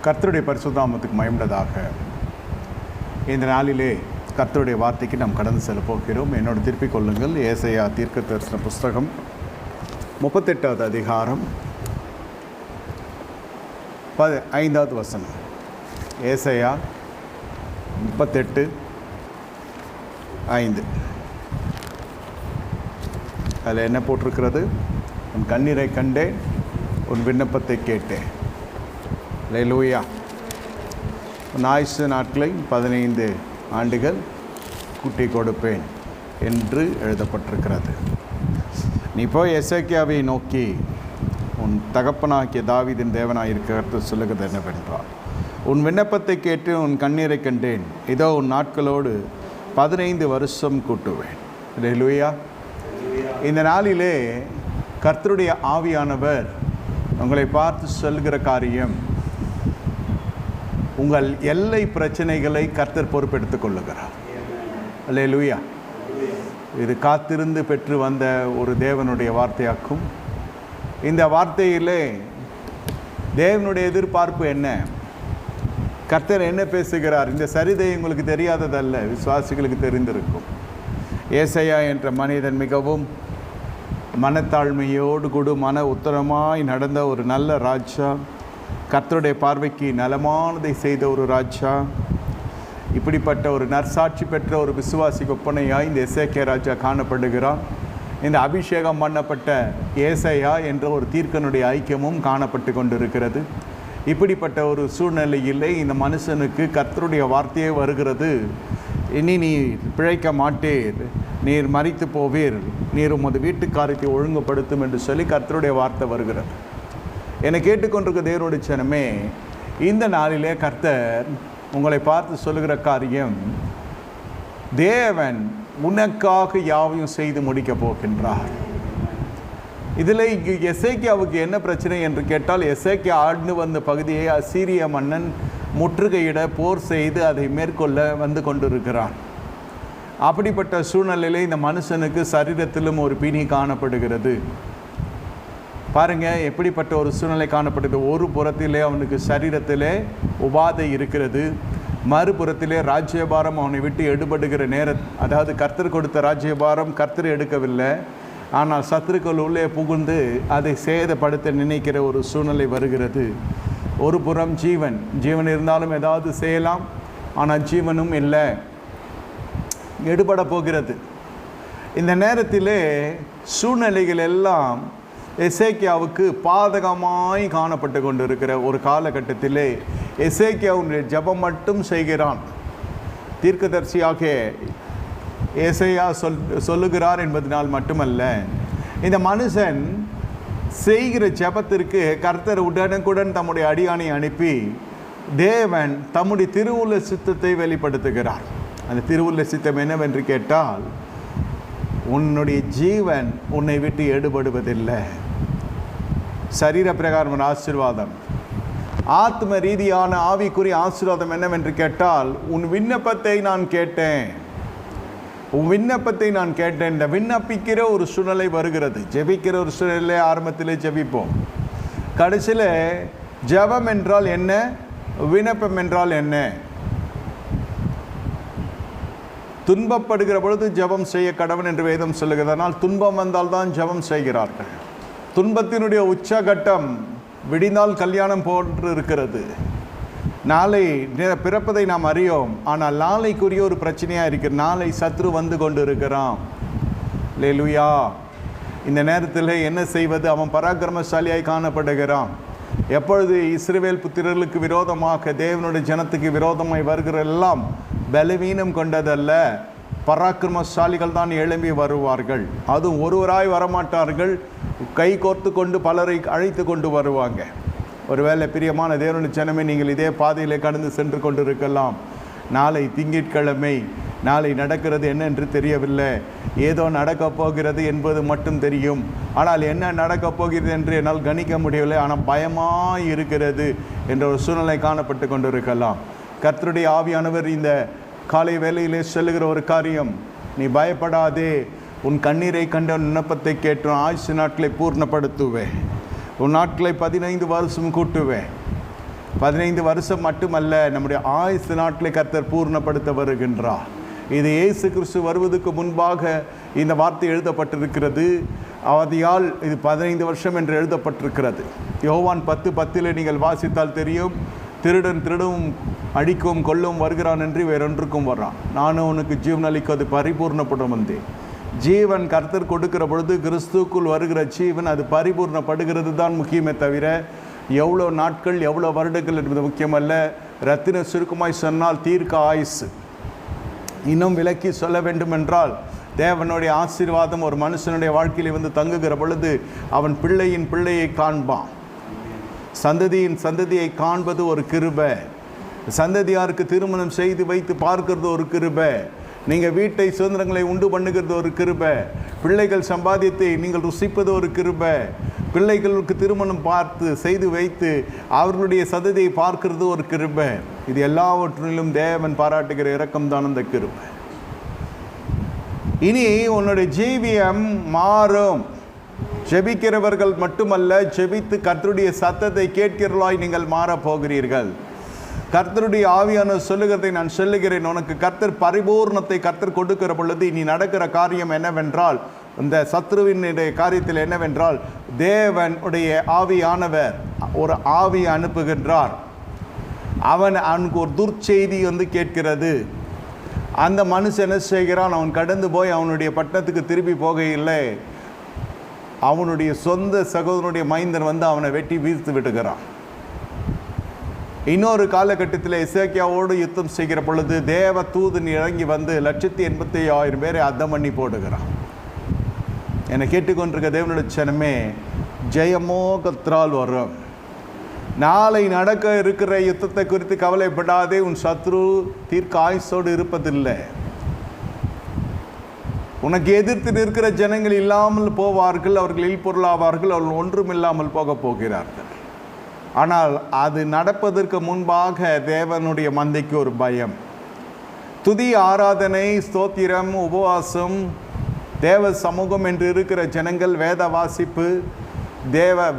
கர்த்தருடைய பரிசுத்த மகிமையுண்டதாக. இந்த நாளிலே கர்த்தருடைய வார்த்தைக்கு நாம் கடந்து செல்ல போகிறோம். என்னோடு திருப்பிக் கொள்ளுங்கள். ஏசாயா தீர்க்க தரிசன புஸ்தகம் 38வது அதிகாரம் 5வது வசனம். ஏசாயா 38:5. அதில் என்ன போட்டிருக்கிறது? உன் கண்ணீரை கண்டேன், உன் விண்ணப்பத்தை கேட்டேன். அல்லேலூயா. உன் ஆயுசு நாட்களை 15 ஆண்டுகள் கூட்டி கொடுப்பேன் என்று எழுதப்பட்டிருக்கிறது. நீ போய் எசேக்கியாவை நோக்கி உன் தகப்பனாகிய தாவீதின் தேவனாயிருக்கிறது சொல்லுகிறது என்னவென்றால், உன் விண்ணப்பத்தை கேட்டு உன் கண்ணீரை கண்டேன், இதோ உன் நாட்களோடு 15 வருஷம் கூட்டுவேன். அல்லேலூயா. இந்த நாளிலே கர்த்தருடைய ஆவியானவர் உங்களை பார்த்து சொல்கிற காரியம், உங்கள் எல்லை பிரச்சனைகளை கர்த்தர் பொறுப்பெடுத்துக் கொள்ளுகிறார். அல்லேலூயா. இது காத்திருந்து பெற்று வந்த ஒரு தேவனுடைய வார்த்தையாக்கும். இந்த வார்த்தையிலே தேவனுடைய எதிர்பார்ப்பு என்ன, கர்த்தர் என்ன பேசுகிறார், இந்த சரிதை உங்களுக்கு தெரியாததல்ல, விசுவாசிகளுக்கு தெரிந்திருக்கும். ஏசாயா என்ற மனிதன் மிகவும் மனத்தாழ்மையோடு கூட மன உத்தரமாய் நடந்த ஒரு நல்ல ராஜா, கர்த்தருடைய பார்வைக்கு நலமானதை செய்த ஒரு ராஜா. இப்படிப்பட்ட ஒரு நற்சாட்சி பெற்ற ஒரு விசுவாசி ஒப்பனையாய் இந்த எசேக்கியா ராஜா காணப்படுகிறான். இந்த அபிஷேகம் பண்ணப்பட்ட ஏசாயா என்ற ஒரு தீர்க்கனுடைய ஐக்கியமும் காணப்பட்டு கொண்டிருக்கிறது. இப்படிப்பட்ட ஒரு சூழ்நிலையிலே இந்த மனுஷனுக்கு கர்த்தருடைய வார்த்தையே வருகிறது. இனி நீ பிழைக்க மாட்டீர், நீர் மரித்து போவீர், நீர் உமது வீட்டுக்காரியத்தை ஒழுங்குபடுத்தும் என்று சொல்லி கர்த்தருடைய வார்த்தை வருகிறது. என்னை கேட்டுக்கொண்டிருக்க தேவனுடைய ஜனமே, இந்த நாளிலே கர்த்தர் உங்களை பார்த்து சொல்லுகிற காரியம், தேவன் உனக்காக யாவையும் செய்து முடிக்கப் போகின்றார். இதில் இங்கு எசேக்கியாவுக்கு என்ன பிரச்சனை என்று கேட்டால், எசேக்கியா ஆண்டு வந்த பகுதியை அசீரிய மன்னன் முற்றுகையிட போர் செய்து அதை மேற்கொள்ள வந்து கொண்டிருக்கிறான். அப்படிப்பட்ட சூழ்நிலையில் இந்த மனுஷனுக்கு சரீரத்திலும் ஒரு பிணி காணப்படுகிறது. பாருங்கள், எப்படிப்பட்ட ஒரு சூழ்நிலை காணப்படுது. ஒரு புறத்திலே அவனுக்கு சரீரத்திலே உபாதை இருக்கிறது, மறுபுறத்திலே ராஜ்யபாரம் அவனை விட்டு எடுபடுகிற அதாவது கர்த்தர் கொடுத்த ராஜ்யபாரம் கர்த்தர் எடுக்கவில்லை, ஆனால் சத்துருக்கள் உள்ளே புகுந்து அதை சேதப்படுத்த நினைக்கிற ஒரு சூழ்நிலை வருகிறது. ஒரு புறம் ஜீவன் இருந்தாலும் ஏதாவது செய்யலாம், ஆனால் ஜீவனும் இல்லை, எடுபட போகிறது. இந்த நேரத்திலே சூழ்நிலைகள் எல்லாம் எசேக்கியாவுக்கு பாதகமாய் காணப்பட்டு கொண்டிருக்கிற ஒரு காலகட்டத்திலே எசேக்கியாவுடைய ஜெபம் மட்டும் செய்கிறான். தீர்க்கதரிசியாக ஏசாயா சொல்லுகிறார் என்பதனால் மட்டுமல்ல, இந்த மனுஷன் செய்கிற ஜெபத்திற்கு கர்த்தர் உடனுக்குடன் தம்முடைய அடியானை அனுப்பி தேவன் தம்முடைய திருவுள்ள சித்தத்தை வெளிப்படுத்துகிறார். அந்த திருவுள்ள சித்தம் என்னவென்று கேட்டால், உன்னுடைய ஜீவன் உன்னை விட்டு எடுபடுவதில்லை. சரீர பிரகாரம் ஆசீர்வாதம், ஆத்ம ரீதியான ஆவிக்குரிய ஆசீர்வாதம் என்னவென்று கேட்டால், உன் விண்ணப்பத்தை நான் கேட்டேன், உன் விண்ணப்பத்தை நான் கேட்டேன். இந்த விண்ணப்பிக்கிற ஒரு சூழ்நிலை வருகிறது. ஜெபிக்கிற ஒரு சூழ்நிலை ஆரம்பத்திலே ஜெபிப்போம், கடைசியில் ஜெபம் என்றால் என்ன, விண்ணப்பம் என்றால் என்ன? துன்பப்படுகிற பொழுது ஜெபம் செய்ய கடவன் என்று வேதம் சொல்லுகிறதனால் துன்பம் வந்தால்தான் ஜெபம் செய்கிறார்கள். துன்பத்தினுடைய உச்சகட்டம் விடிந்தால் கல்யாணம் போன்று இருக்கிறது. நாளை பிறப்பதை நாம் அறியோம், ஆனால் நாளைக்குரிய ஒரு பிரச்சனையாக இருக்கிறது. நாளை சத்ரு வந்து கொண்டு இருக்கிறான். அல்லேலூயா. இந்த நேரத்தில் என்ன செய்வது? அவன் பராக்கிரமசாலியாய் காணப்படுகிறான். எப்பொழுது இஸ்ரவேல் புத்திரர்களுக்கு விரோதமாக தேவனுடைய ஜனத்துக்கு விரோதமாய் வருகிற எல்லாம் பலவீனம் கொண்டதல்ல, பராக்கிரமசாலிகள் தான் எழும்பி வருவார்கள். அதுவும் ஒருவராய் வரமாட்டார்கள், கை கோர்த்து கொண்டு பலரை அழைத்து கொண்டு வருவாங்க. ஒருவேளை பிரியமான தேவனுடைய ஜனமே, நீங்கள் இதே பாதையில் கடந்து சென்று கொண்டு இருக்கலாம். நாளை திங்கட்கிழமை, நாளை நடக்கிறது என்னென்று தெரியவில்லை, ஏதோ நடக்கப் போகிறது என்பது மட்டும் தெரியும். ஆனால் என்ன நடக்கப் போகிறது என்று என்னால் கணிக்க முடியவில்லை, ஆனால் பயமாக இருக்கிறது என்ற ஒரு சூழ்நிலை காணப்பட்டு கொண்டு இருக்கலாம். கர்த்தருடைய ஆவியானவர் இந்த காலை வேளையிலே சொல்லுகிற ஒரு காரியம், நீ பயப்படாதே, உன் கண்ணீரை கண்ட விண்ணப்பத்தை கேட்டு ஆயுசு நாட்களை பூர்ணப்படுத்துவேன், உன் நாட்களை 15 வருஷம் கூட்டுவேன். 15 வருஷம் மட்டுமல்ல, நம்முடைய ஆயுசு நாட்களை கர்த்தர் பூர்ணப்படுத்த வருகின்றார். இது இயேசு கிறிஸ்து வருவதற்கு முன்பாக இந்த வார்த்தை எழுதப்பட்டிருக்கிறது. ஆதியால் இது 15 வருஷம் என்று எழுதப்பட்டிருக்கிறது. யோவான் 10:10 நீங்கள் வாசித்தால் தெரியும். திருடன் திருடும் அடிக்கும் கொல்லும் வருகிறான் என்று வேறொன்றுக்கும் வர்றான், நானும் உனக்கு ஜீவன் அளிக்க அது பரிபூர்ணப்படும் வந்தேன். ஜீவன் கர்த்தர் கொடுக்கிற பொழுது கிறிஸ்துக்குள் வருகிற ஜீவன் அது பரிபூர்ணப்படுகிறது தான் முக்கியமே தவிர எவ்வளோ நாட்கள் எவ்வளோ வருடங்கள் என்பது முக்கியமல்ல. ரத்தின சுருக்கமாய் சொன்னால் தீர்க்க ஆயுசு. இன்னும் விலக்கி சொல்ல வேண்டும் என்றால் தேவனுடைய ஆசீர்வாதம் ஒரு மனுஷனுடைய வாழ்க்கையில் வந்து தங்குகிற பொழுது அவன் பிள்ளையின் பிள்ளையை காண்பான். சந்ததியின் சந்ததியை காண்பது ஒரு கிருபை. சந்ததியாருக்கு திருமணம் செய்து வைத்து பார்க்கிறது ஒரு கிருபை. நீங்கள் வீட்டை சுதந்திரங்களை உண்டு பண்ணுகிறது ஒரு கிருபை. பிள்ளைகள் சம்பாதித்தை நீங்கள் ருசிப்பது ஒரு கிருபை. பிள்ளைகளுக்கு திருமணம் பார்த்து செய்து வைத்து அவர்களுடைய சந்ததியை பார்க்கிறது ஒரு கிருபை. இது எல்லாவற்றிலும் தேவன் பாராட்டுகிற இரக்கம்தான் அந்த கிருபை. இனி உன்னுடைய ஜீவியம் மாறும். ஜெபிக்கிறவர்கள் மட்டுமல்ல, ஜெபித்து கர்த்தருடைய சத்தத்தை கேட்கிறவர்களாய் நீங்கள் மாறப்போகிறீர்கள். கர்த்தருடைய ஆவியானவர் சொல்லுகிறதை நான் சொல்லுகிறேன். உனக்கு கர்த்தர் பரிபூர்ணத்தை கர்த்தர் கொடுக்கிற பொழுது நீ நடக்கிற காரியம் என்னவென்றால், இந்த சத்ருவினுடைய காரியத்தில் என்னவென்றால், தேவனுடைய ஆவியானவர் ஒரு ஆவியை அனுப்புகின்றார். அவனுக்கு ஒரு துர்ச்செய்தி வந்து கேட்கிறது. அந்த மனுஷன் என்ன செய்கிறான்? அவன் கடந்து போய் அவனுடைய பட்டணத்துக்கு திருப்பி போகையில்லை, அவனுடைய சொந்த சகோதரனுடைய மைந்தன் வந்து அவனை வெட்டி வீழ்த்து விட்டுகிறான். இன்னொரு காலகட்டத்தில் எசேக்கியாவோடு யுத்தம் செய்கிற பொழுது தேவ தூதன் இறங்கி வந்து 185,000 பேரை அர்த்தம் பண்ணி போடுகிறான். என்னை கேட்டுக்கொண்டிருக்க தேவனுடைய ஜனமே, ஜெயமோ கர்த்தரால் வரும். நாளை நடக்க இருக்கிற யுத்தத்தை குறித்து கவலைப்படாதே. உன் சத்ரு தீர்க்க ஆயுசோடு இருப்பதில்லை. உனக்கு எதிர்த்து நிற்கிற ஜனங்கள் இல்லாமல் போவார்கள், அவர்கள் இல்பொருளாவார்கள், அவர்கள் ஒன்றும் இல்லாமல் போக போகிறார்கள். ஆனால் அது நடப்பதற்கு முன்பாக தேவனுடைய மந்தைக்கு ஒரு பயம். துதி, ஆராதனை, ஸ்தோத்திரம், உபவாசம், தேவ சமூகம் என்று இருக்கிற ஜனங்கள், வேத வாசிப்பு,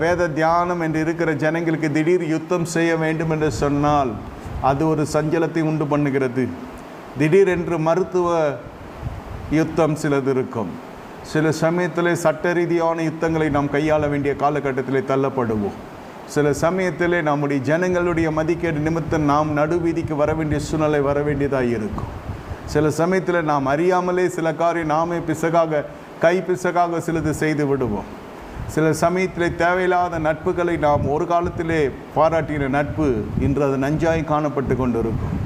வேத தியானம் என்று இருக்கிற ஜனங்களுக்கு திடீர் யுத்தம் செய்ய வேண்டும் என்று சொன்னால் அது ஒரு சஞ்சலத்தை உண்டு பண்ணுகிறது. திடீரென்று மருத்துவ யுத்தம் சிலது இருக்கும். சில சமயத்தில் சட்ட ரீதியான யுத்தங்களை நாம் கையாள வேண்டிய காலகட்டத்தில் தள்ளப்படுவோம். சில சமயத்தில் நம்முடைய ஜனங்களுடைய மதிக்கேடு நிமித்தம் நாம் நடுவீதிக்கு வர வேண்டிய சூழ்நிலை வர வேண்டியதாக இருக்கும். சில சமயத்தில் நாம் அறியாமலே சில காரியம் நாமே பிசகாக சிலது செய்து விடுவோம். சில சமயத்தில் தேவையில்லாத நட்புகளை நாம் ஒரு காலத்திலே பாராட்டின நட்பு இன்று அது நஞ்சாய் காணப்பட்டு கொண்டிருக்கும்.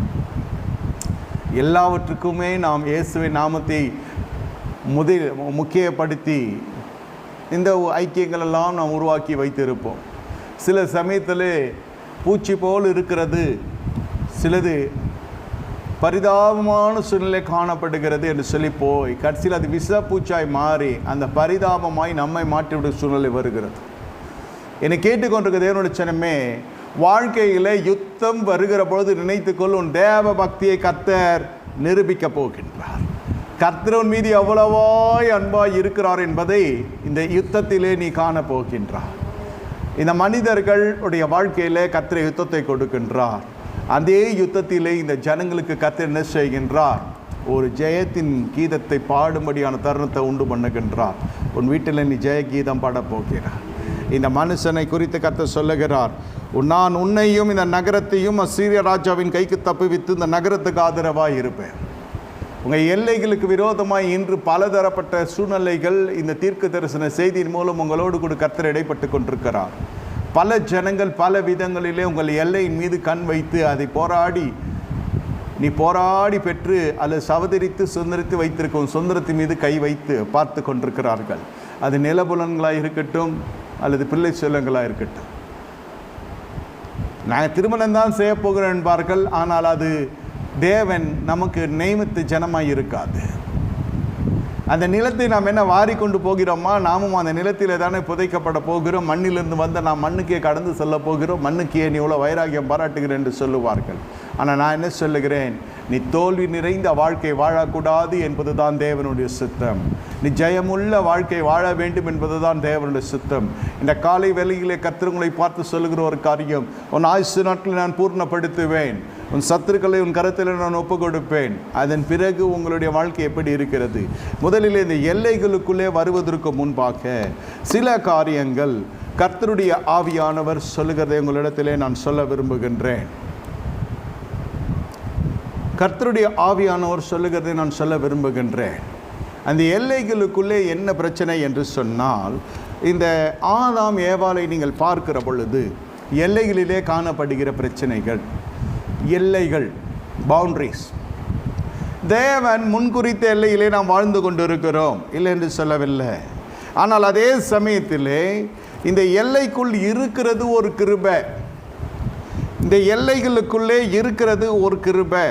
எல்லாவற்றுக்குமே நாம் இயேசுவின் நாமத்தை முக்கியப்படுத்தி இந்த ஐக்கியங்களெல்லாம் நாம் உருவாக்கி வைத்திருப்போம். சில சமயத்தில் பூச்சி போல் இருக்கிறது, சிலது பரிதாபமான சூழ்நிலை காணப்படுகிறது என்று சொல்லி போய் கடைசியில் அது விஷ பூச்சாய் மாறி அந்த பரிதாபமாய் நம்மை மாற்றிவிடும் சூழ்நிலை வருகிறது. என்னை கேட்டுக்கொண்டிருக்க தேவனுடைய ஜனமே, வாழ்க்கையில் யுத்தம் வருகிற பொழுது நினைத்துக்கொள், உன் தேவ பக்தியை கர்த்தர் நிரூபிக்க போகின்றார். கர்த்தர் மீது எவ்வளவாய் அன்பாய் இருக்கிறார் என்பதை இந்த யுத்தத்திலே நீ காணப்போகின்றார். இந்த மனிதர்களுடைய வாழ்க்கையில் கர்த்தர் யுத்தத்தை கொடுக்கின்றார். அதே யுத்தத்திலே இந்த ஜனங்களுக்கு கர்த்தர் என்ன செய்கின்றார்? ஒரு ஜெயத்தின் கீதத்தை பாடும்படியான தருணத்தை உண்டு பண்ணுகின்றார். உன் வீட்டில் நீ ஜெய கீதம் பாடப் போகிறார். இந்த மனுஷனை குறித்து கர்த்தர் சொல்லுகிறார், நான் உன்னையும் இந்த நகரத்தையும் அசீரிய ராஜாவின் கைக்கு தப்புவித்து இந்த நகரத்துக்கு ஆதரவாக இருப்பேன். உங்கள் எல்லைகளுக்கு விரோதமாக இன்று பலதரப்பட்ட சூழ்நிலைகள் இந்த தீர்க்க தரிசன செய்தியின் மூலம் உங்களோடு கூட கர்த்தர் இடைப்பட்டு கொண்டிருக்கிறார். பல ஜனங்கள் பல விதங்களிலே உங்கள் எல்லையின் மீது கண் வைத்து அதை நீ போராடி பெற்று அல்லது சவதரித்து சுதந்திரித்து வைத்திருக்கும் சுதந்திரத்தின் மீது கை வைத்து பார்த்து கொண்டிருக்கிறார்கள். அது நிலபுலன்களாக இருக்கட்டும் அல்லது பிள்ளை செல்லங்களாக இருக்கட்டும். நான் திருமணம் தான் செய்ய போகிறேன் என்பார்கள், ஆனால் அது தேவன் நமக்கு நியமித்த ஜனமாய் இருக்காது. அந்த நிலத்தை நாம் என்ன வாரி கொண்டு போகிறோமா? நாமும் அந்த நிலத்தில் தானே புதைக்கப்பட போகிறோம். மண்ணிலிருந்து வந்த நாம் மண்ணுக்கே கடந்து செல்ல போகிறோம். மண்ணுக்கே நீ இவ்வளோ வைராகியம் பாராட்டுகிறேன் என்று சொல்லுவார்கள். ஆனால் நான் என்ன சொல்லுகிறேன், நீ தோல்வி நிறைந்த வாழ்க்கை வாழக்கூடாது என்பது தான் தேவனுடைய சித்தம். நீ ஜெயமுள்ள வாழ்க்கை வாழ வேண்டும் என்பது தான் தேவனுடைய சித்தம். இந்த காலை வேளையிலே கர்த்தர் உங்களை பார்த்து சொல்லுகிற ஒரு காரியம், உன் ஆயுசு நாட்களை நான் பூர்ணப்படுத்துவேன், உன் சத்துருக்களை உன் கருத்தில் நான் ஒப்பு கொடுப்பேன். அதன் பிறகு உங்களுடைய வாழ்க்கை எப்படி இருக்கிறது? முதலில் இந்த எல்லைகளுக்குள்ளே வருவதற்கு முன்பாக சில காரியங்கள் கர்த்தருடைய ஆவியானவர் சொல்லுகிறதை உங்களிடத்திலே நான் சொல்ல விரும்புகின்றேன். கர்த்தருடைய ஆவியானவர் சொல்லுகிறதை நான் சொல்ல விரும்புகின்றேன். அந்த எல்லைகளுக்குள்ளே என்ன பிரச்சனை என்று சொன்னால், இந்த ஆதாம் ஏவாளை நீங்கள் பார்க்கிற பொழுது எல்லைகளிலே காணப்படுகிற பிரச்சனைகள், எல்லைகள், பவுண்டரிஸ். தேவன் முன்குறித்த எல்லையிலே நாம் வாழ்ந்து கொண்டிருக்கிறோம், இல்லை என்று சொல்லவில்லை. ஆனால் அதே சமயத்திலே இந்த எல்லைக்குள் இருக்கிறது ஒரு கிருபை. இந்த எல்லைகளுக்குள்ளே இருக்கிறது ஒரு கிருபை.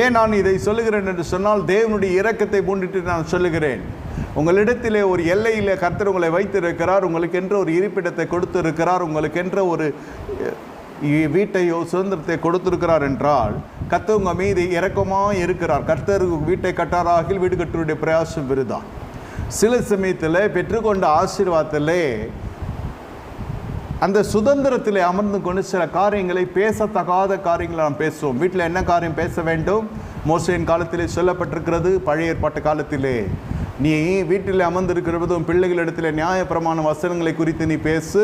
ஏன் நான் இதை சொல்லுகிறேன் என்று சொன்னால், தேவனுடைய இரக்கத்தை முன்னிட்டு நான் சொல்லுகிறேன். உங்களிடத்திலே ஒரு எல்லையில் கர்த்தர் உங்களை வைத்திருக்கிறார், உங்களுக்கென்ற ஒரு இருப்பிடத்தை கொடுத்திருக்கிறார், உங்களுக்கென்ற ஒரு வீட்டையோ சுதந்திரத்தை கொடுத்திருக்கிறார் என்றால் கர்த்தர் உங்கள் மீது இரக்கமாக இருக்கிறார். கர்த்தர் வீட்டை கட்டாராகில் வீடு கட்டுடைய பிரயாசம் விருதான். சில சமயத்தில் பெற்றுக்கொண்ட ஆசீர்வாதத்திலே அந்த சுதந்திரத்தில் அமர்ந்து கொண்டு சில காரியங்களை, பேசத்தகாத காரியங்களை நாம் பேசுவோம். வீட்டில் என்ன காரியம் பேச வேண்டும்? மோசேயின் காலத்திலே சொல்லப்பட்டிருக்கிறது, பழைய ஏற்பாட்டு காலத்திலே, நீ வீட்டில் அமர்ந்திருக்கிறது உன் பிள்ளைகளிடத்தில் நியாயப்பிரமாண வசனங்களை குறித்து நீ பேசு,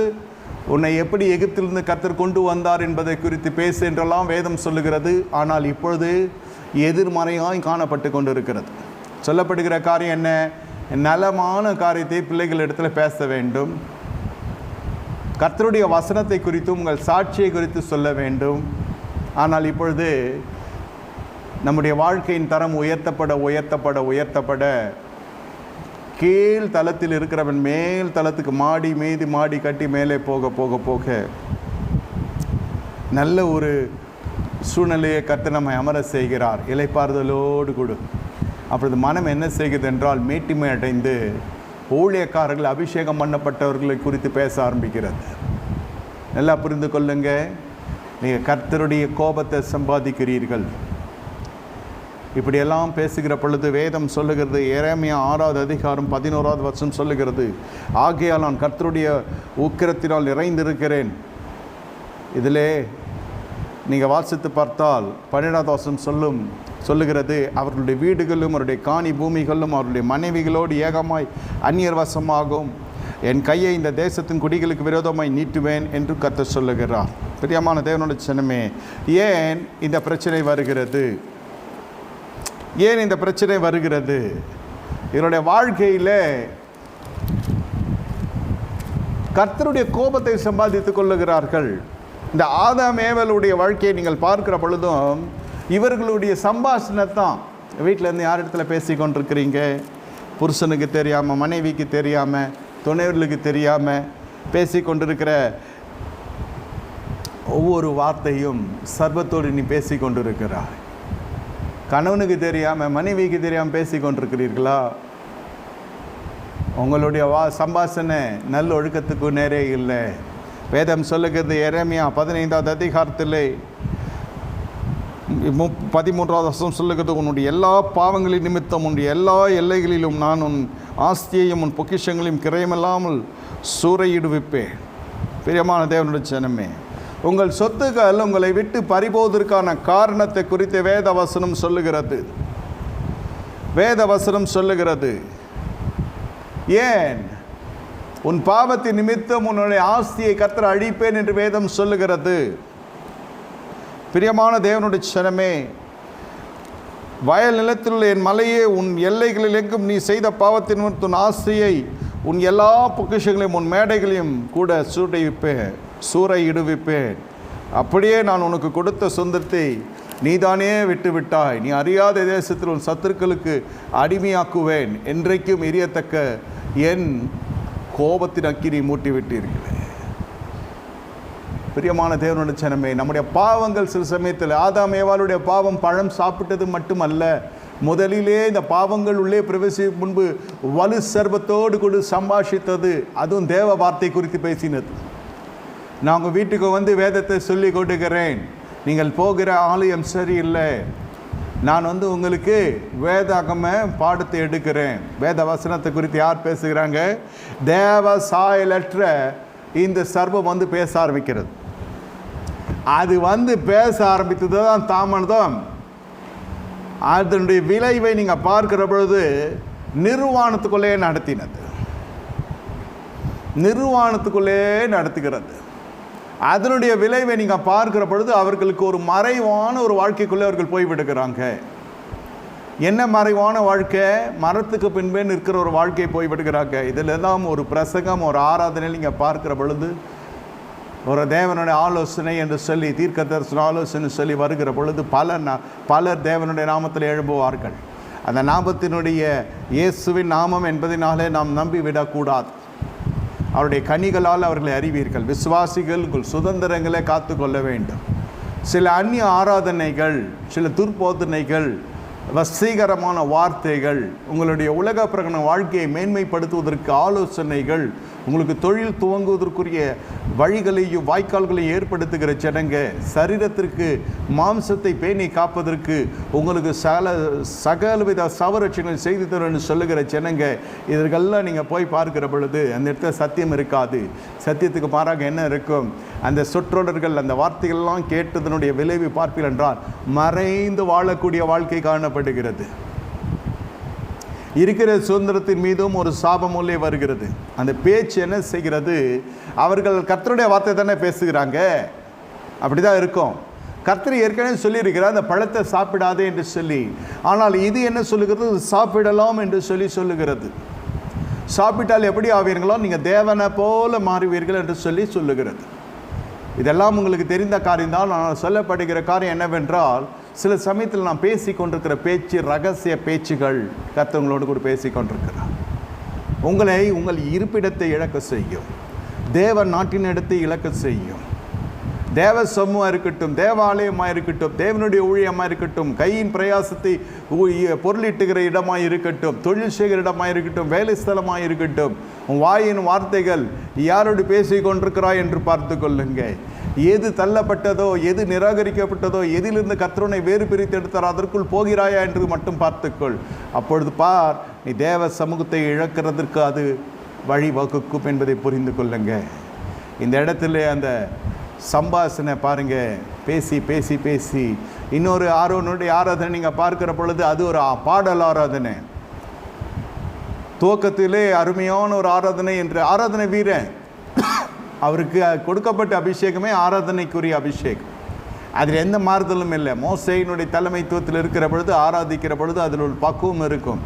உன்னை எப்படி எகிப்திலிருந்து கர்த்தர் கொண்டு வந்தார் என்பதை குறித்து பேசு என்றெல்லாம் வேதம் சொல்லுகிறது. ஆனால் இப்பொழுது எதிர்மறையாய் காணப்பட்டு கொண்டு இருக்கிறது. சொல்லப்படுகிற காரியம் என்ன? நலமான காரியத்தை பிள்ளைகளிடத்தில் பேச வேண்டும், கர்த்தருடைய வசனத்தை குறித்தும் உங்கள் சாட்சியை குறித்து சொல்ல வேண்டும். ஆனால் இப்பொழுது நம்முடைய வாழ்க்கையின் தரம் உயர்த்தப்பட உயர்த்தப்பட உயர்த்தப்பட கீழ் தளத்தில் இருக்கிறவன் மேல் தளத்துக்கு மாடி மீது மாடி கட்டி மேலே போக போக போக நல்ல ஒரு சூழ்நிலையை கர்த்தர் நம்மை அமர செய்கிறார், இளைப்பாறுதலோடு கொடு. அப்பொழுது மனம் என்ன செய்கிறது என்றால், மேட்டிமை அடைந்து ஊழியக்காரர்கள், அபிஷேகம் பண்ணப்பட்டவர்களை குறித்து பேச ஆரம்பிக்கிறது. நல்லா புரிந்து கொள்ளுங்க, நீங்கள் கர்த்தருடைய கோபத்தை சம்பாதிக்கிறீர்கள். இப்படியெல்லாம் பேசுகிற பொழுது வேதம் சொல்லுகிறது, எரேமியா 6வது அதிகாரம் 11வது வசனம் சொல்லுகிறது, ஆகையால் நான் கர்த்தருடைய உக்கிரத்தினால் நிறைந்திருக்கிறேன். இதிலே நீங்கள் வாசித்து பார்த்தால் 12வது வசனம் சொல்லுகிறது, அவர்களுடைய வீடுகளும் அவருடைய காணி பூமிகளும் அவருடைய மனைவிகளோடு ஏகமாய் அந்நியர் வசமாகும், என் கையை இந்த தேசத்தின் குடிகளுக்கு விரோதமாய் நீட்டுவேன் என்று கர்த்தர் சொல்லுகிறார். பிரியமான தேவனுடைய ஜனமே, ஏன் இந்த பிரச்சனை வருகிறது? ஏன் இந்த பிரச்சனை வருகிறது? இவருடைய வாழ்க்கையில் கர்த்தருடைய கோபத்தை சம்பாதித்துக் கொள்ளுகிறார்கள். இந்த ஆதாம் ஏவாளுடைய வாழ்க்கையை நீங்கள் பார்க்கிற பொழுதும் இவர்களுடைய சம்பாஷணத்தான். வீட்டிலேருந்து யார் இடத்துல பேசி கொண்டிருக்கிறீங்க? புருஷனுக்கு தெரியாமல், மனைவிக்கு தெரியாமல், துணைவர்களுக்கு தெரியாமல் பேசி கொண்டிருக்கிற ஒவ்வொரு வார்த்தையும் சர்வத்தோடு நீ பேசி கொண்டிருக்கிறாய். கணவனுக்கு தெரியாமல், மனைவிக்கு தெரியாமல் பேசி கொண்டிருக்கிறீர்களா? உங்களுடைய சம்பாஷணை நல்ல ஒழுக்கத்துக்கு நேரே இல்லை. வேதம் சொல்லுகிறது, எரேமியா 15வது அதிகாரத்தில் 13வது வசனம் சொல்லுகிறது, உன்னுடைய எல்லா பாவங்களின் நிமித்தம் உன்னுடைய எல்லா எல்லைகளிலும் நான் உன் ஆஸ்தியையும் உன் பொக்கிஷங்களையும் கிரயமில்லாமல் சூறையிடுவிப்பேன். பிரியமான தேவனுடைய ஜனமே, உங்கள் சொத்துக்கள் உங்களை விட்டு பறிபோவதற்கான காரணத்தை குறித்து வேதவசனம் சொல்லுகிறது. வேதவசனம் சொல்லுகிறது, ஏன் உன் பாவத்தின் நிமித்தம் உன்னுடைய ஆஸ்தியை கர்த்தர் அழிப்பேன் என்று வேதம் சொல்லுகிறது. பிரியமான தேவனுடைய ஜனமே, வயல் நிலத்தில் என் மலையே, உன் எல்லைகளில் எங்கும் நீ செய்த பாவத்தின் உன் ஆஸ்தியை உன் எல்லா பொக்கிஷங்களையும் உன் மேடைகளையும் கூட சூறையிடுவிப்பேன். அப்படியே நான் உனக்கு கொடுத்த சொந்தத்தை நீதானே விட்டு விட்டாய். நீ அறியாத தேசத்தில் உன் சத்துருக்களுக்கு அடிமையாக்குவேன். என்றைக்கும் எரியத்தக்க என் கோபத்தின் அக்கினி மூட்டி விட்டீர்களே. பிரியமான தேவனுடைய ஜனமே, நம்முடைய பாவங்கள் சில சமயத்தில் ஆதாம் ஏவாளுடைய பாவம் பழம் சாப்பிட்டது மட்டுமல்ல, முதலிலே இந்த பாவங்கள் உள்ளே பிரவேசிக்கும் முன்பு வலு சர்பத்தோடு கூட சம்பாஷித்தது, அதுவும் தேவ வார்த்தை குறித்து பேசினது. நான் உங்கள் வீட்டுக்கு வந்து வேதத்தை சொல்லி கொடுக்கிறேன், நீங்கள் போகிற ஆலயம் சரியில்லை, நான் வந்து உங்களுக்கு வேதாகம பாடத்தை எடுக்கிறேன். வேத வசனத்தை குறித்து யார் பேசுகிறாங்க? தேவ சாயலற்ற இந்த சர்பம் வந்து பேச ஆரம்பிக்கிறது. அது வந்து பேச ஆரம்பித்தது தான் தாமதம். அதனுடைய விளைவை நீங்கள் பார்க்கிற பொழுது நிர்வாணத்துக்குள்ளே நடத்தினது, நிர்வாணத்துக்குள்ளே நடத்துகிறது. அதனுடைய விளைவை நீங்கள் பார்க்கிற பொழுது அவர்களுக்கு ஒரு மறைவான ஒரு வாழ்க்கைக்குள்ளே அவர்கள் போய்விடுகிறாங்க. என்ன மறைவான வாழ்க்கை? மரத்துக்கு பின்பே நிற்கிற ஒரு வாழ்க்கையை போய்விடுகிறாங்க. இதில் எல்லாம் ஒரு பிரசங்கம், ஒரு ஆராதனை நீங்கள் பார்க்கிற பொழுது, ஒரு தேவனுடைய ஆலோசனை என்று சொல்லி, தீர்க்க தரிசன ஆலோசனை சொல்லி வருகிற பொழுது பலர் தேவனுடைய நாமத்தில் எழும்புவார்கள். அந்த நாமத்தினுடைய இயேசுவின் நாமம் என்பதனாலே நாம் நம்பி விடக்கூடாது. அவருடைய கனிகளால் அவர்களை அறிவீர்கள். விசுவாசிகள் உங்கள் சுதந்திரங்களை காத்து கொள்ள வேண்டும். சில அந்நிய ஆராதனைகள், சில துர்போதனைகள், வசீகரமான வார்த்தைகள், உங்களுடைய உலக பிரகடன வாழ்க்கையை மேன்மைப்படுத்துவதற்கு ஆலோசனைகள், உங்களுக்கு தொழில் துவங்குவதற்குரிய வழிகளையும் வாய்க்கால்களையும் ஏற்படுத்துகிற ஜனங்க, சரீரத்திற்கு மாம்சத்தை பேணி காப்பதற்கு உங்களுக்கு சகலவித சவரட்சங்களை செய்து தருன்னு சொல்லுகிற ஜனங்க, இதற்கெல்லாம் நீங்கள் போய் பார்க்கிற பொழுது அந்த இடத்துல சத்தியம் இருக்காது. சத்தியத்துக்கு மாறாக என்ன இருக்கும்? அந்த சொற்றொடர்கள், அந்த வார்த்தைகள்லாம் கேட்டதனுடைய விளைவு பார்ப்பீர்கள் என்றால் மறைந்து வாழக்கூடிய வாழ்க்கை காணப்படுகிறது. இருக்கிற சுதந்திரத்தின் மீதும் ஒரு சாபம் உள்ளே வருகிறது. அந்த பேச்சு என்ன செய்கிறது? அவர்கள் கர்த்தருடைய வார்த்தை தானே பேசுகிறாங்க, அப்படி தான் இருக்கும். கர்த்தர் ஏற்கனவே சொல்லியிருக்கிறார் அந்த பழத்தை சாப்பிடாதே என்று சொல்லி. ஆனால் இது என்ன சொல்லுகிறது? சாப்பிடலாம் என்று சொல்லி சொல்லுகிறது. சாப்பிட்டால் எப்படி ஆவீர்களோ, நீங்கள் தேவனை போல மாறுவீர்கள் என்று சொல்லி சொல்லுகிறது. இதெல்லாம் உங்களுக்கு தெரிந்த காரியம்தான். நான் சொல்லப்படுகிற காரியம் என்னவென்றால், சில சமயத்தில் நான் பேசி கொண்டிருக்கிற பேச்சு ரகசிய பேச்சுகள். கர்த்தங்களோடு கூட பேசி கொண்டிருக்கிறார். உங்களை உங்கள் இருப்பிடத்தை இழக்க செய்யும், தேவ நாட்டின் இடத்தை இழக்க செய்யும். தேவ சமூகமாக இருக்கட்டும், தேவாலயமாக இருக்கட்டும், தேவனுடைய ஊழியமாக இருக்கட்டும், கையின் பிரயாசத்தை பொருளீட்டுகிற இடமாக இருக்கட்டும், தொழில் செய்கிற இடமாக இருக்கட்டும், வேலை ஸ்தலமாக இருக்கட்டும், உன் வாயின் வார்த்தைகள் யாரோடு பேசி கொண்டிருக்கிறாய் என்று பார்த்து கொள்ளுங்க. எது தள்ளப்பட்டதோ, எது நிராகரிக்கப்பட்டதோ, எதிலிருந்து கர்த்தரை வேறு பிரித்து எடுத்தாரோ அதற்குள் போகிறாயா என்று மட்டும் பார்த்துக்கொள். அப்பொழுது பார், நீ தேவ சமூகத்தை இழக்கிறதற்கு அது வழி வகுக்கும் என்பதை புரிந்து கொள்ளுங்க. இந்த இடத்துல அந்த சம்பாஷணை பாருங்க, பேசி பேசி பேசி. இன்னொரு ஆரோனுடைய ஆராதனை நீங்கள் பார்க்கிற பொழுது அது ஒரு பாடல் ஆராதனை. துவக்கத்திலே அருமையான ஒரு ஆராதனை என்று ஆராதனை வீரன், அவருக்கு கொடுக்கப்பட்ட அபிஷேகமே ஆராதனைக்குரிய அபிஷேகம். அதில் எந்த மாறுதலும் இல்லை. மோசேயினுடைய தலைமைத்துவத்தில் இருக்கிற பொழுது, ஆராதிக்கிற பொழுது அதில் ஒரு பக்குவம் இருக்கும்.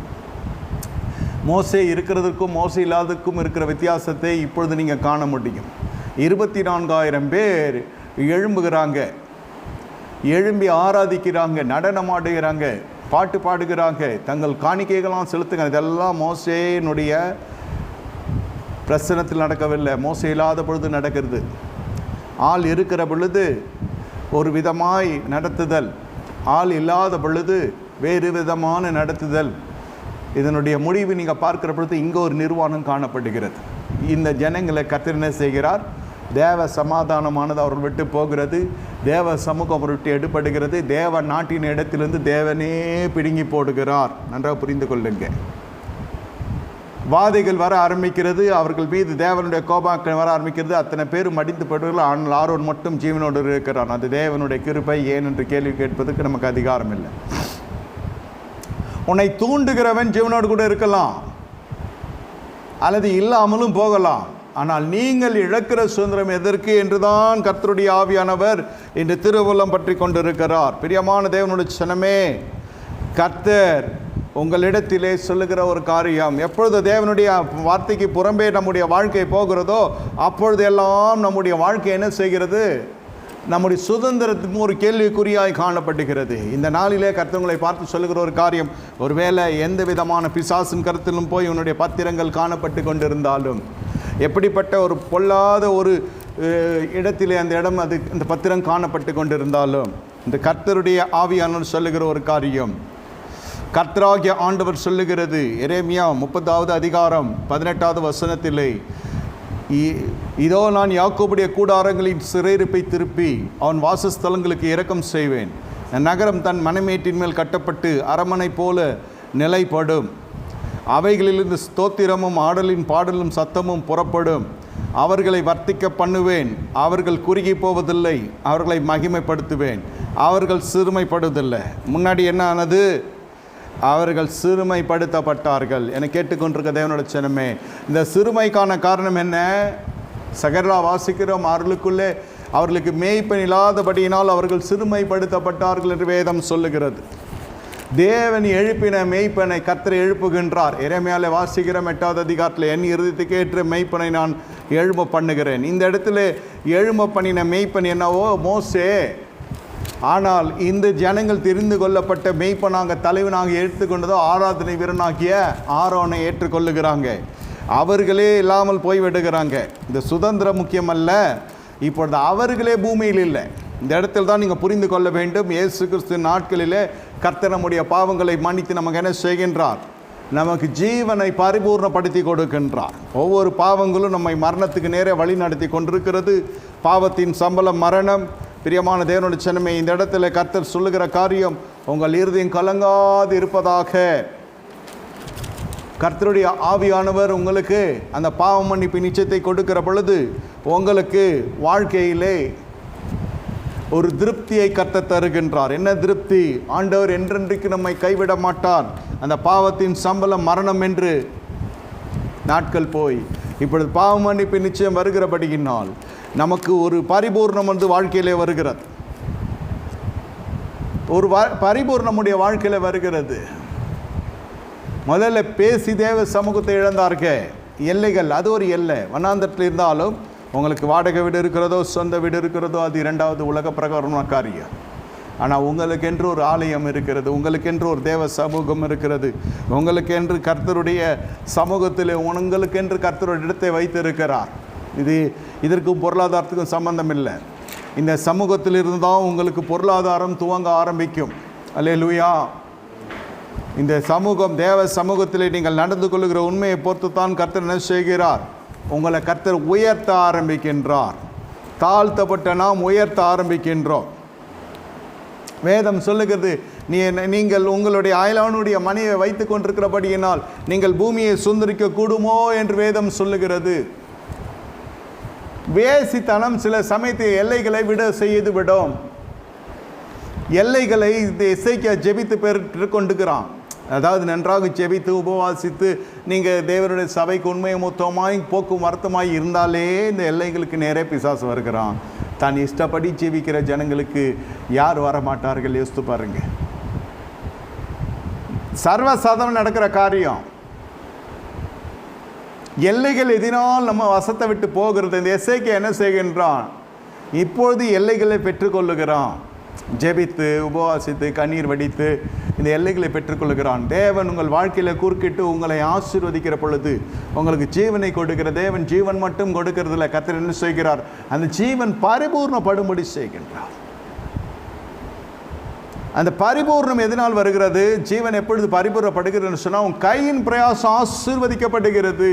மோசே இருக்கிறதுக்கும் மோசே இல்லாததுக்கும் இருக்கிற வித்தியாசத்தை இப்பொழுது நீங்கள் காண முடியும். 24,000 பேர் எழும்புகிறாங்க, எழும்பி ஆராதிக்கிறாங்க, நடனம் ஆடுகிறாங்க, பாட்டு பாடுகிறாங்க, தங்கள் காணிக்கைகளாம் செலுத்துகிறாங்க. இதெல்லாம் மோசேனுடைய பிரசனத்தில் நடக்கவில்லை, மோசே இல்லாத பொழுது நடக்கிறது. ஆள் இருக்கிற பொழுது ஒரு விதமாய் நடத்துதல், ஆள் இல்லாத பொழுது வேறு விதமான நடத்துதல். இதனுடைய முடிவு நீங்கள் பார்க்கிற பொழுது இங்கே ஒரு நிர்வாணம் காணப்படுகிறது. இந்த ஜனங்களை கர்த்தர் என்ன செய்கிறார்? தேவ சமாதானமானது அவர்கள் விட்டு போகிறது, தேவ சமூகம் அவர் விட்டு எடுப்படுகிறது, தேவ நாட்டின் இடத்திலிருந்து தேவனே பிடுங்கி போடுகிறார். நன்றாக புரிந்து கொள்ளுங்க. வாதைகள் வர ஆரம்பிக்கிறது, அவர்கள் மீது தேவனுடைய கோபாக்கள் வர ஆரம்பிக்கிறது. அத்தனை பேர் மடிந்து போடுவார்கள். ஆனால் ஆரோன் மட்டும் ஜீவனோடு இருக்கிறான். அது தேவனுடைய கிருபை. ஏன் என்று கேள்வி கேட்பதற்கு நமக்கு அதிகாரம் இல்லை. உன்னை தூண்டுகிறவன் ஜீவனோடு கூட இருக்கலாம் அல்லது இல்லாமலும் போகலாம். ஆனால் நீங்கள் இழக்கிற சுதந்திரம் எதற்கு என்றுதான் கர்த்தருடைய ஆவியானவர் இன்று திருவுள்ளம் பற்றி கொண்டிருக்கிறார். பிரியமான தேவனுடைய சனமே, கர்த்தர் உங்களிடத்திலே சொல்லுகிற ஒரு காரியம், எப்பொழுது தேவனுடைய வார்த்தைக்கு புறம்பே நம்முடைய வாழ்க்கை போகிறதோ அப்பொழுது எல்லாம் நம்முடைய வாழ்க்கை என்ன செய்கிறது? நம்முடைய சுதந்திரத்துக்கும் ஒரு கேள்விக்குறியாய் காணப்படுகிறது. இந்த நாளிலே கர்த்தங்களை பார்த்து சொல்லுகிற ஒரு காரியம், ஒருவேளை எந்த விதமான பிசாசின் கருத்திலும் போய் உன்னுடைய பத்திரங்கள் காணப்பட்டு கொண்டிருந்தாலும், எப்படிப்பட்ட ஒரு பொல்லாத ஒரு இடத்திலே அந்த இடம் அது இந்த பத்திரம் காணப்பட்டு கொண்டிருந்தாலும், இந்த கர்த்தருடைய ஆவியானவர் சொல்லுகிற ஒரு காரியம், கர்த்தராகிய ஆண்டவர் சொல்லுகிறது, எரேமியா 30வது அதிகாரம் 18வது வசனத்திலே, இதோ நான் யாக்கோபுடைய கூடாரங்களின் சிறையிருப்பை திருப்பி அவன் வாசஸ்தலங்களுக்கு இரக்கம் செய்வேன். நகரம் தன் மனைமேட்டின் மேல் கட்டப்பட்டு அரமனை போல நிலைப்படும். அவைகளிலிருந்து ஸ்தோத்திரமும் ஆடலின் பாடலும் சத்தமும் புறப்படும். அவர்களை வர்த்திக்க பண்ணுவேன். அவர்கள் குறுகி போவதில்லை. அவர்களை மகிமைப்படுத்துவேன். அவர்கள் சிறுமைப்படுவதில்லை. முன்னாடி என்ன ஆனது? அவர்கள் சிறுமைப்படுத்தப்பட்டார்கள். என கேட்டுக்கொண்டிருக்க தேவனோட ஜனமே, இந்த சிறுமைக்கான காரணம் என்ன? சகரா வாசிக்கிறோம், அவர்களுக்கு மேய்ப்பன் இல்லாதபடியினால் அவர்கள் சிறுமைப்படுத்தப்பட்டார்கள் என்று வேதம் சொல்லுகிறது. தேவன் எழுப்பின மெய்ப்பனை கர்த்தர் எழுப்புகின்றார். எரேமியாவிலே வாசிக்கிறோம் 8வது அதிகாரத்தில், என் இருதயத்துக்கு ஏற்ற மெய்ப்பனை நான் எழும்ப பண்ணுகிறேன். இந்த இடத்துல எழும்ப பண்ணின மெய்ப்பன் என்னவோ மோசே. ஆனால் இந்த ஜனங்கள் தெரிந்து கொள்ளப்பட்ட மெய்ப்பனாக தலைவனாக எடுத்துக்கொண்டதோ ஆராதனை வீரனாகிய ஆரோனை ஏற்றுக்கொள்ளுகிறாங்க. அவர்களே இல்லாமல் போய்விடுகிறாங்க. இந்த சுதந்திரம் முக்கியமல்ல, இப்பொழுது அவர்களே பூமியில் இல்லை. இந்த இடத்தில் தான் நீங்கள் புரிந்து கொள்ள வேண்டும். இயேசு கிறிஸ்து நாட்களிலே கர்த்தர் நம்முடைய பாவங்களை மன்னித்து நமக்கு என்ன செய்கின்றார்? நமக்கு ஜீவனை பரிபூர்ணப்படுத்தி கொடுக்கின்றார். ஒவ்வொரு பாவங்களும் நம்மை மரணத்துக்கு நேரே வழி நடத்தி கொண்டிருக்கிறது. பாவத்தின் சம்பளம் மரணம். பிரியமான தேவனுடைய ஜனமே, இந்த இடத்துல கர்த்தர் சொல்லுகிற காரியம், உங்கள் இருதயம் கலங்காது இருப்பதாக. கர்த்தருடைய ஆவியானவர் உங்களுக்கு அந்த பாவ மன்னிப்பு நிச்சயத்தை கொடுக்கிற பொழுது உங்களுக்கு வாழ்க்கையிலே ஒரு திருப்தியை கர்த்தர் தருகின்றார். என்ன திருப்தி? ஆண்டவர் என்றென்றைக்கு நம்மை கைவிட மாட்டார். அந்த பாவத்தின் சம்பளம் மரணம் என்று நாட்கள் போய் இப்பொழுது பாவ மன்னிப்பு நிச்சயம் வருகிறபடியினால் நமக்கு ஒரு பரிபூர்ணம் வந்து வாழ்க்கையிலே வருகிறது. ஒரு பரிபூர்ணமுடைய வாழ்க்கையில் வருகிறது. முதல்ல பேசி தேவ சமூகத்தை இழந்தார்கள். எல்லைகள், அது ஒரு எல்லை. வனாந்தரத்தில் இருந்தாலும் உங்களுக்கு வாடகை வீடு இருக்கிறதோ சொந்த வீடு இருக்கிறதோ அது இரண்டாவது உலக பிரகாரமான காரியம். ஆனால் உங்களுக்கென்று ஒரு ஆலயம் இருக்கிறது, உங்களுக்கென்று ஒரு தேவ சமூகம் இருக்கிறது, உங்களுக்கென்று கர்த்தருடைய சமூகத்தில் உங்களுக்கென்று கர்த்தருடைய இடத்தை வைத்திருக்கிறார். இதற்கும் பொருளாதாரத்துக்கும் சம்பந்தம் இல்லை. இந்த சமூகத்தில் இருந்து தான் உங்களுக்கு பொருளாதாரம் துவங்க ஆரம்பிக்கும். அல்லேலூயா. இந்த சமூகம், தேவ சமூகத்தில் நீங்கள் நடந்து கொள்ளுகிற உண்மையை பொறுத்து தான் கர்த்தர் என்ன செய்கிறார்? உங்களை கர்த்தர் உயர்த்த ஆரம்பிக்கின்றார். தாழ்த்தப்பட்ட நாம் உயர்த்த ஆரம்பிக்கின்றோம். வேதம் சொல்லுகிறது, நீங்கள் உங்களுடைய அயலானுடைய மனைவியை வைத்து கொண்டிருக்கிறபடியினால் நீங்கள் பூமியை சுந்தரிக்க கூடுமோ என்று வேதம் சொல்லுகிறது. வேசித்தனம் சில சமயத்தை எல்லைகளை விட செய்து விடும். எல்லைகளை இந்த எசேக்கியா ஜெபித்து பெற்று கொண்டுக்கிறான். அதாவது நன்றாக ஜெபித்து உபவாசித்து நீங்கள் தேவனுடைய சபைக்கு உண்மையை மொத்தமாய் போக்கும் வருத்தமாய் இருந்தாலே இந்த எல்லைகளுக்கு நேரே பிசாசு வருகிறான். தான் இஷ்டப்படி ஜெபிக்கிற ஜனங்களுக்கு யார் வர மாட்டார்கள்? யோசித்து பாருங்க. சர்வசாதாரணம் நடக்கிற காரியம். எல்லைகள் எதினால் நம்ம வசத்தை விட்டு போகிறது. இந்த எசேக்கியா என்ன செய்கின்றான்? இப்பொழுது எல்லைகளை பெற்றுக்கொள்ளுகிறான். ஜெபித்து உபவாசித்து கண்ணீர் வடித்து இந்த எல்லைகளை பெற்றுக்கொள்கிறான். தேவன் உங்கள் வாழ்க்கையில் குறுக்கிட்டு உங்களை ஆசீர்வதிக்கிற பொழுது உங்களுக்கு ஜீவனை கொடுக்கிற தேவன் ஜீவன் மட்டும் கொடுக்கறதில்ல. கர்த்தர் என்ன செய்கிறார்? அந்த ஜீவன் பரிபூர்ணப்படும்படி செய்கின்றார். அந்த பரிபூர்ணம் எதனால் வருகிறது? ஜீவன் எப்பொழுது பரிபூர்ணப்படுகிறதுன்னு சொன்னால் உன் கையின் பிரயாசம் ஆசீர்வதிக்கப்படுகிறது.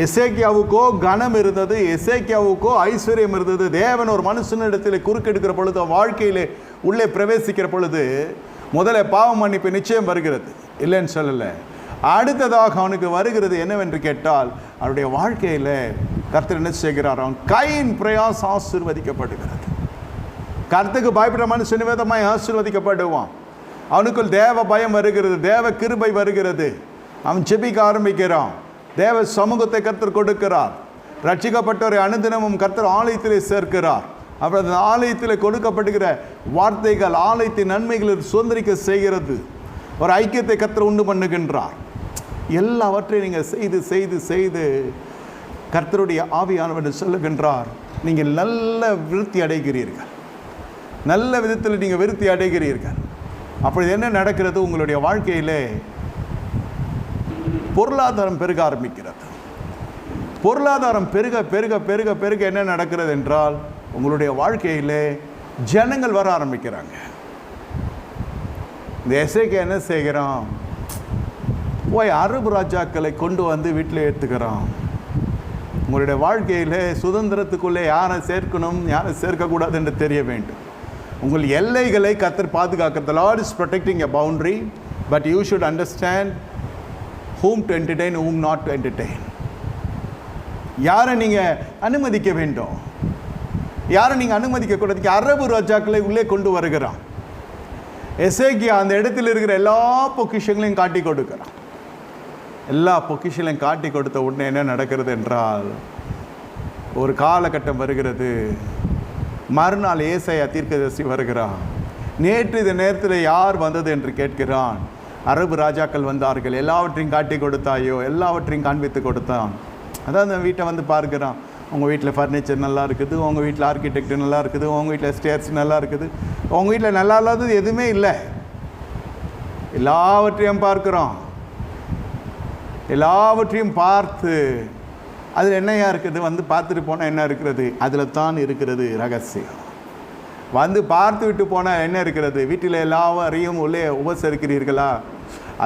எசேக்கியாவுக்கோ கனம் இருந்தது, எசேக்கியாவுக்கோ ஐஸ்வர்யம் இருந்தது. தேவன் ஒரு மனுஷனிடத்தில் குறுக்கெடுக்கிற பொழுது வாழ்க்கையிலே உள்ளே பிரவேசிக்கிற பொழுது முதல்ல பாவ மன்னிப்பு நிச்சயம் வருகிறது, இல்லைன்னு சொல்லலை. அடுத்ததாக அவனுக்கு வருகிறது என்னவென்று கேட்டால் அவனுடைய வாழ்க்கையில் கர்த்தர் என்ன செய்கிறார்? அவன் கையின் பிரயாசம் ஆசீர்வதிக்கப்படுகிறது. கர்த்தருக்கு பயப்படுற மனுஷன் விதமாய் ஆசீர்வதிக்கப்படுவான். அவனுக்குள் தேவ பயம் வருகிறது, தேவ கிருபை வருகிறது. அவன் ஜெபிக்க ஆரம்பிக்கிறான். தேவ சமூகத்தை கர்த்தர் கொடுக்கிறார். ரட்சிக்கப்பட்டவரை அனுதினமும் கர்த்தர் ஆலயத்திலே சேர்க்கிறார். அப்புறம் அந்த ஆலயத்தில் கொடுக்கப்படுகிற வார்த்தைகள் ஆலயத்தின் நன்மைகளை சுதந்திரிக்க செய்கிறது. ஒரு ஐக்கியத்தை கர்த்தர் உண்டு பண்ணுகின்றார். எல்லாவற்றையும் நீங்கள் செய்து செய்து செய்து கர்த்தருடைய ஆவியானவர் சொல்லுகின்றார், நீங்கள் நல்ல விருத்தி அடைகிறீர்கள். நல்ல விதத்தில் நீங்கள் விருத்தி அடைகிறீர்கள். அப்படி என்ன நடக்கிறது? உங்களுடைய வாழ்க்கையிலே பொருளாதாரம் பெருக ஆரம்பிக்கிறது. பொருளாதாரம் பெருக பெருக பெருக பெருக என்ன நடக்கிறது என்றால் உங்களுடைய வாழ்க்கையிலே ஜனங்கள் வர ஆரம்பிக்கிறாங்க. இந்த எசேக்கியா என்ன செய்கிறான்? போய் அரபு ராஜாக்களை கொண்டு வந்து வீட்டில் ஏற்றுக்கிறான். உங்களுடைய வாழ்க்கையில் சுதந்திரத்துக்குள்ளே யாரை சேர்க்கணும் யாரை சேர்க்கக்கூடாது என்று தெரிய வேண்டும். உங்கள் எல்லைகளை கர்த்தர் பாதுகாக்கிறது. The Lord is protecting a boundary, but you should understand whom to entertain, whom not to entertain. யாரை நீங்கள் அனுமதிக்க வேண்டும், யாரை நீங்கள் அனுமதிக்க கூடாது. அரபு ராஜாக்களை உள்ளே கொண்டு வருகிறான். எசேக்கியா அந்த இடத்தில் இருக்கிற எல்லா பொக்கிஷங்களையும் காட்டி கொடுக்கிறான். எல்லா பொக்கிஷங்களையும் காட்டி கொடுத்த உடனே என்ன நடக்கிறது என்றால், ஒரு காலகட்டம் வருகிறது. மறுநாள் ஏசாயா தீர்க்கதரிசி வருகிறான். நேற்று இந்த நேரத்தில் யார் வந்தது என்று கேட்கிறான். அரபு ராஜாக்கள் வந்தார்கள். எல்லாவற்றையும் காட்டி கொடுத்தாயோ, எல்லாவற்றையும் காண்பித்து கொடுத்தான். அதான் அந்த வீட்டை வந்து பார்க்குறான். உங்கள் வீட்டில் ஃபர்னிச்சர் நல்லா இருக்குது, உங்கள் வீட்டில் ஆர்கிடெக்ட் நல்லா இருக்குது, உங்கள் வீட்டில் ஸ்டேர்ஸ் நல்லா இருக்குது, உங்கள் வீட்டில் நல்லா இல்லாதது எதுவுமே இல்லை. எல்லாவற்றையும் பார்க்குறோம். எல்லாவற்றையும் பார்த்து அதில் என்னையா இருக்குது, வந்து பார்த்துட்டு போனால் என்ன இருக்கிறது, அதில் தான் இருக்கிறது ரகசியம். வந்து பார்த்து விட்டு போனால் என்ன இருக்கிறது, வீட்டில் எல்லாவரையும் உள்ளே உபசரிக்கிறீர்களா,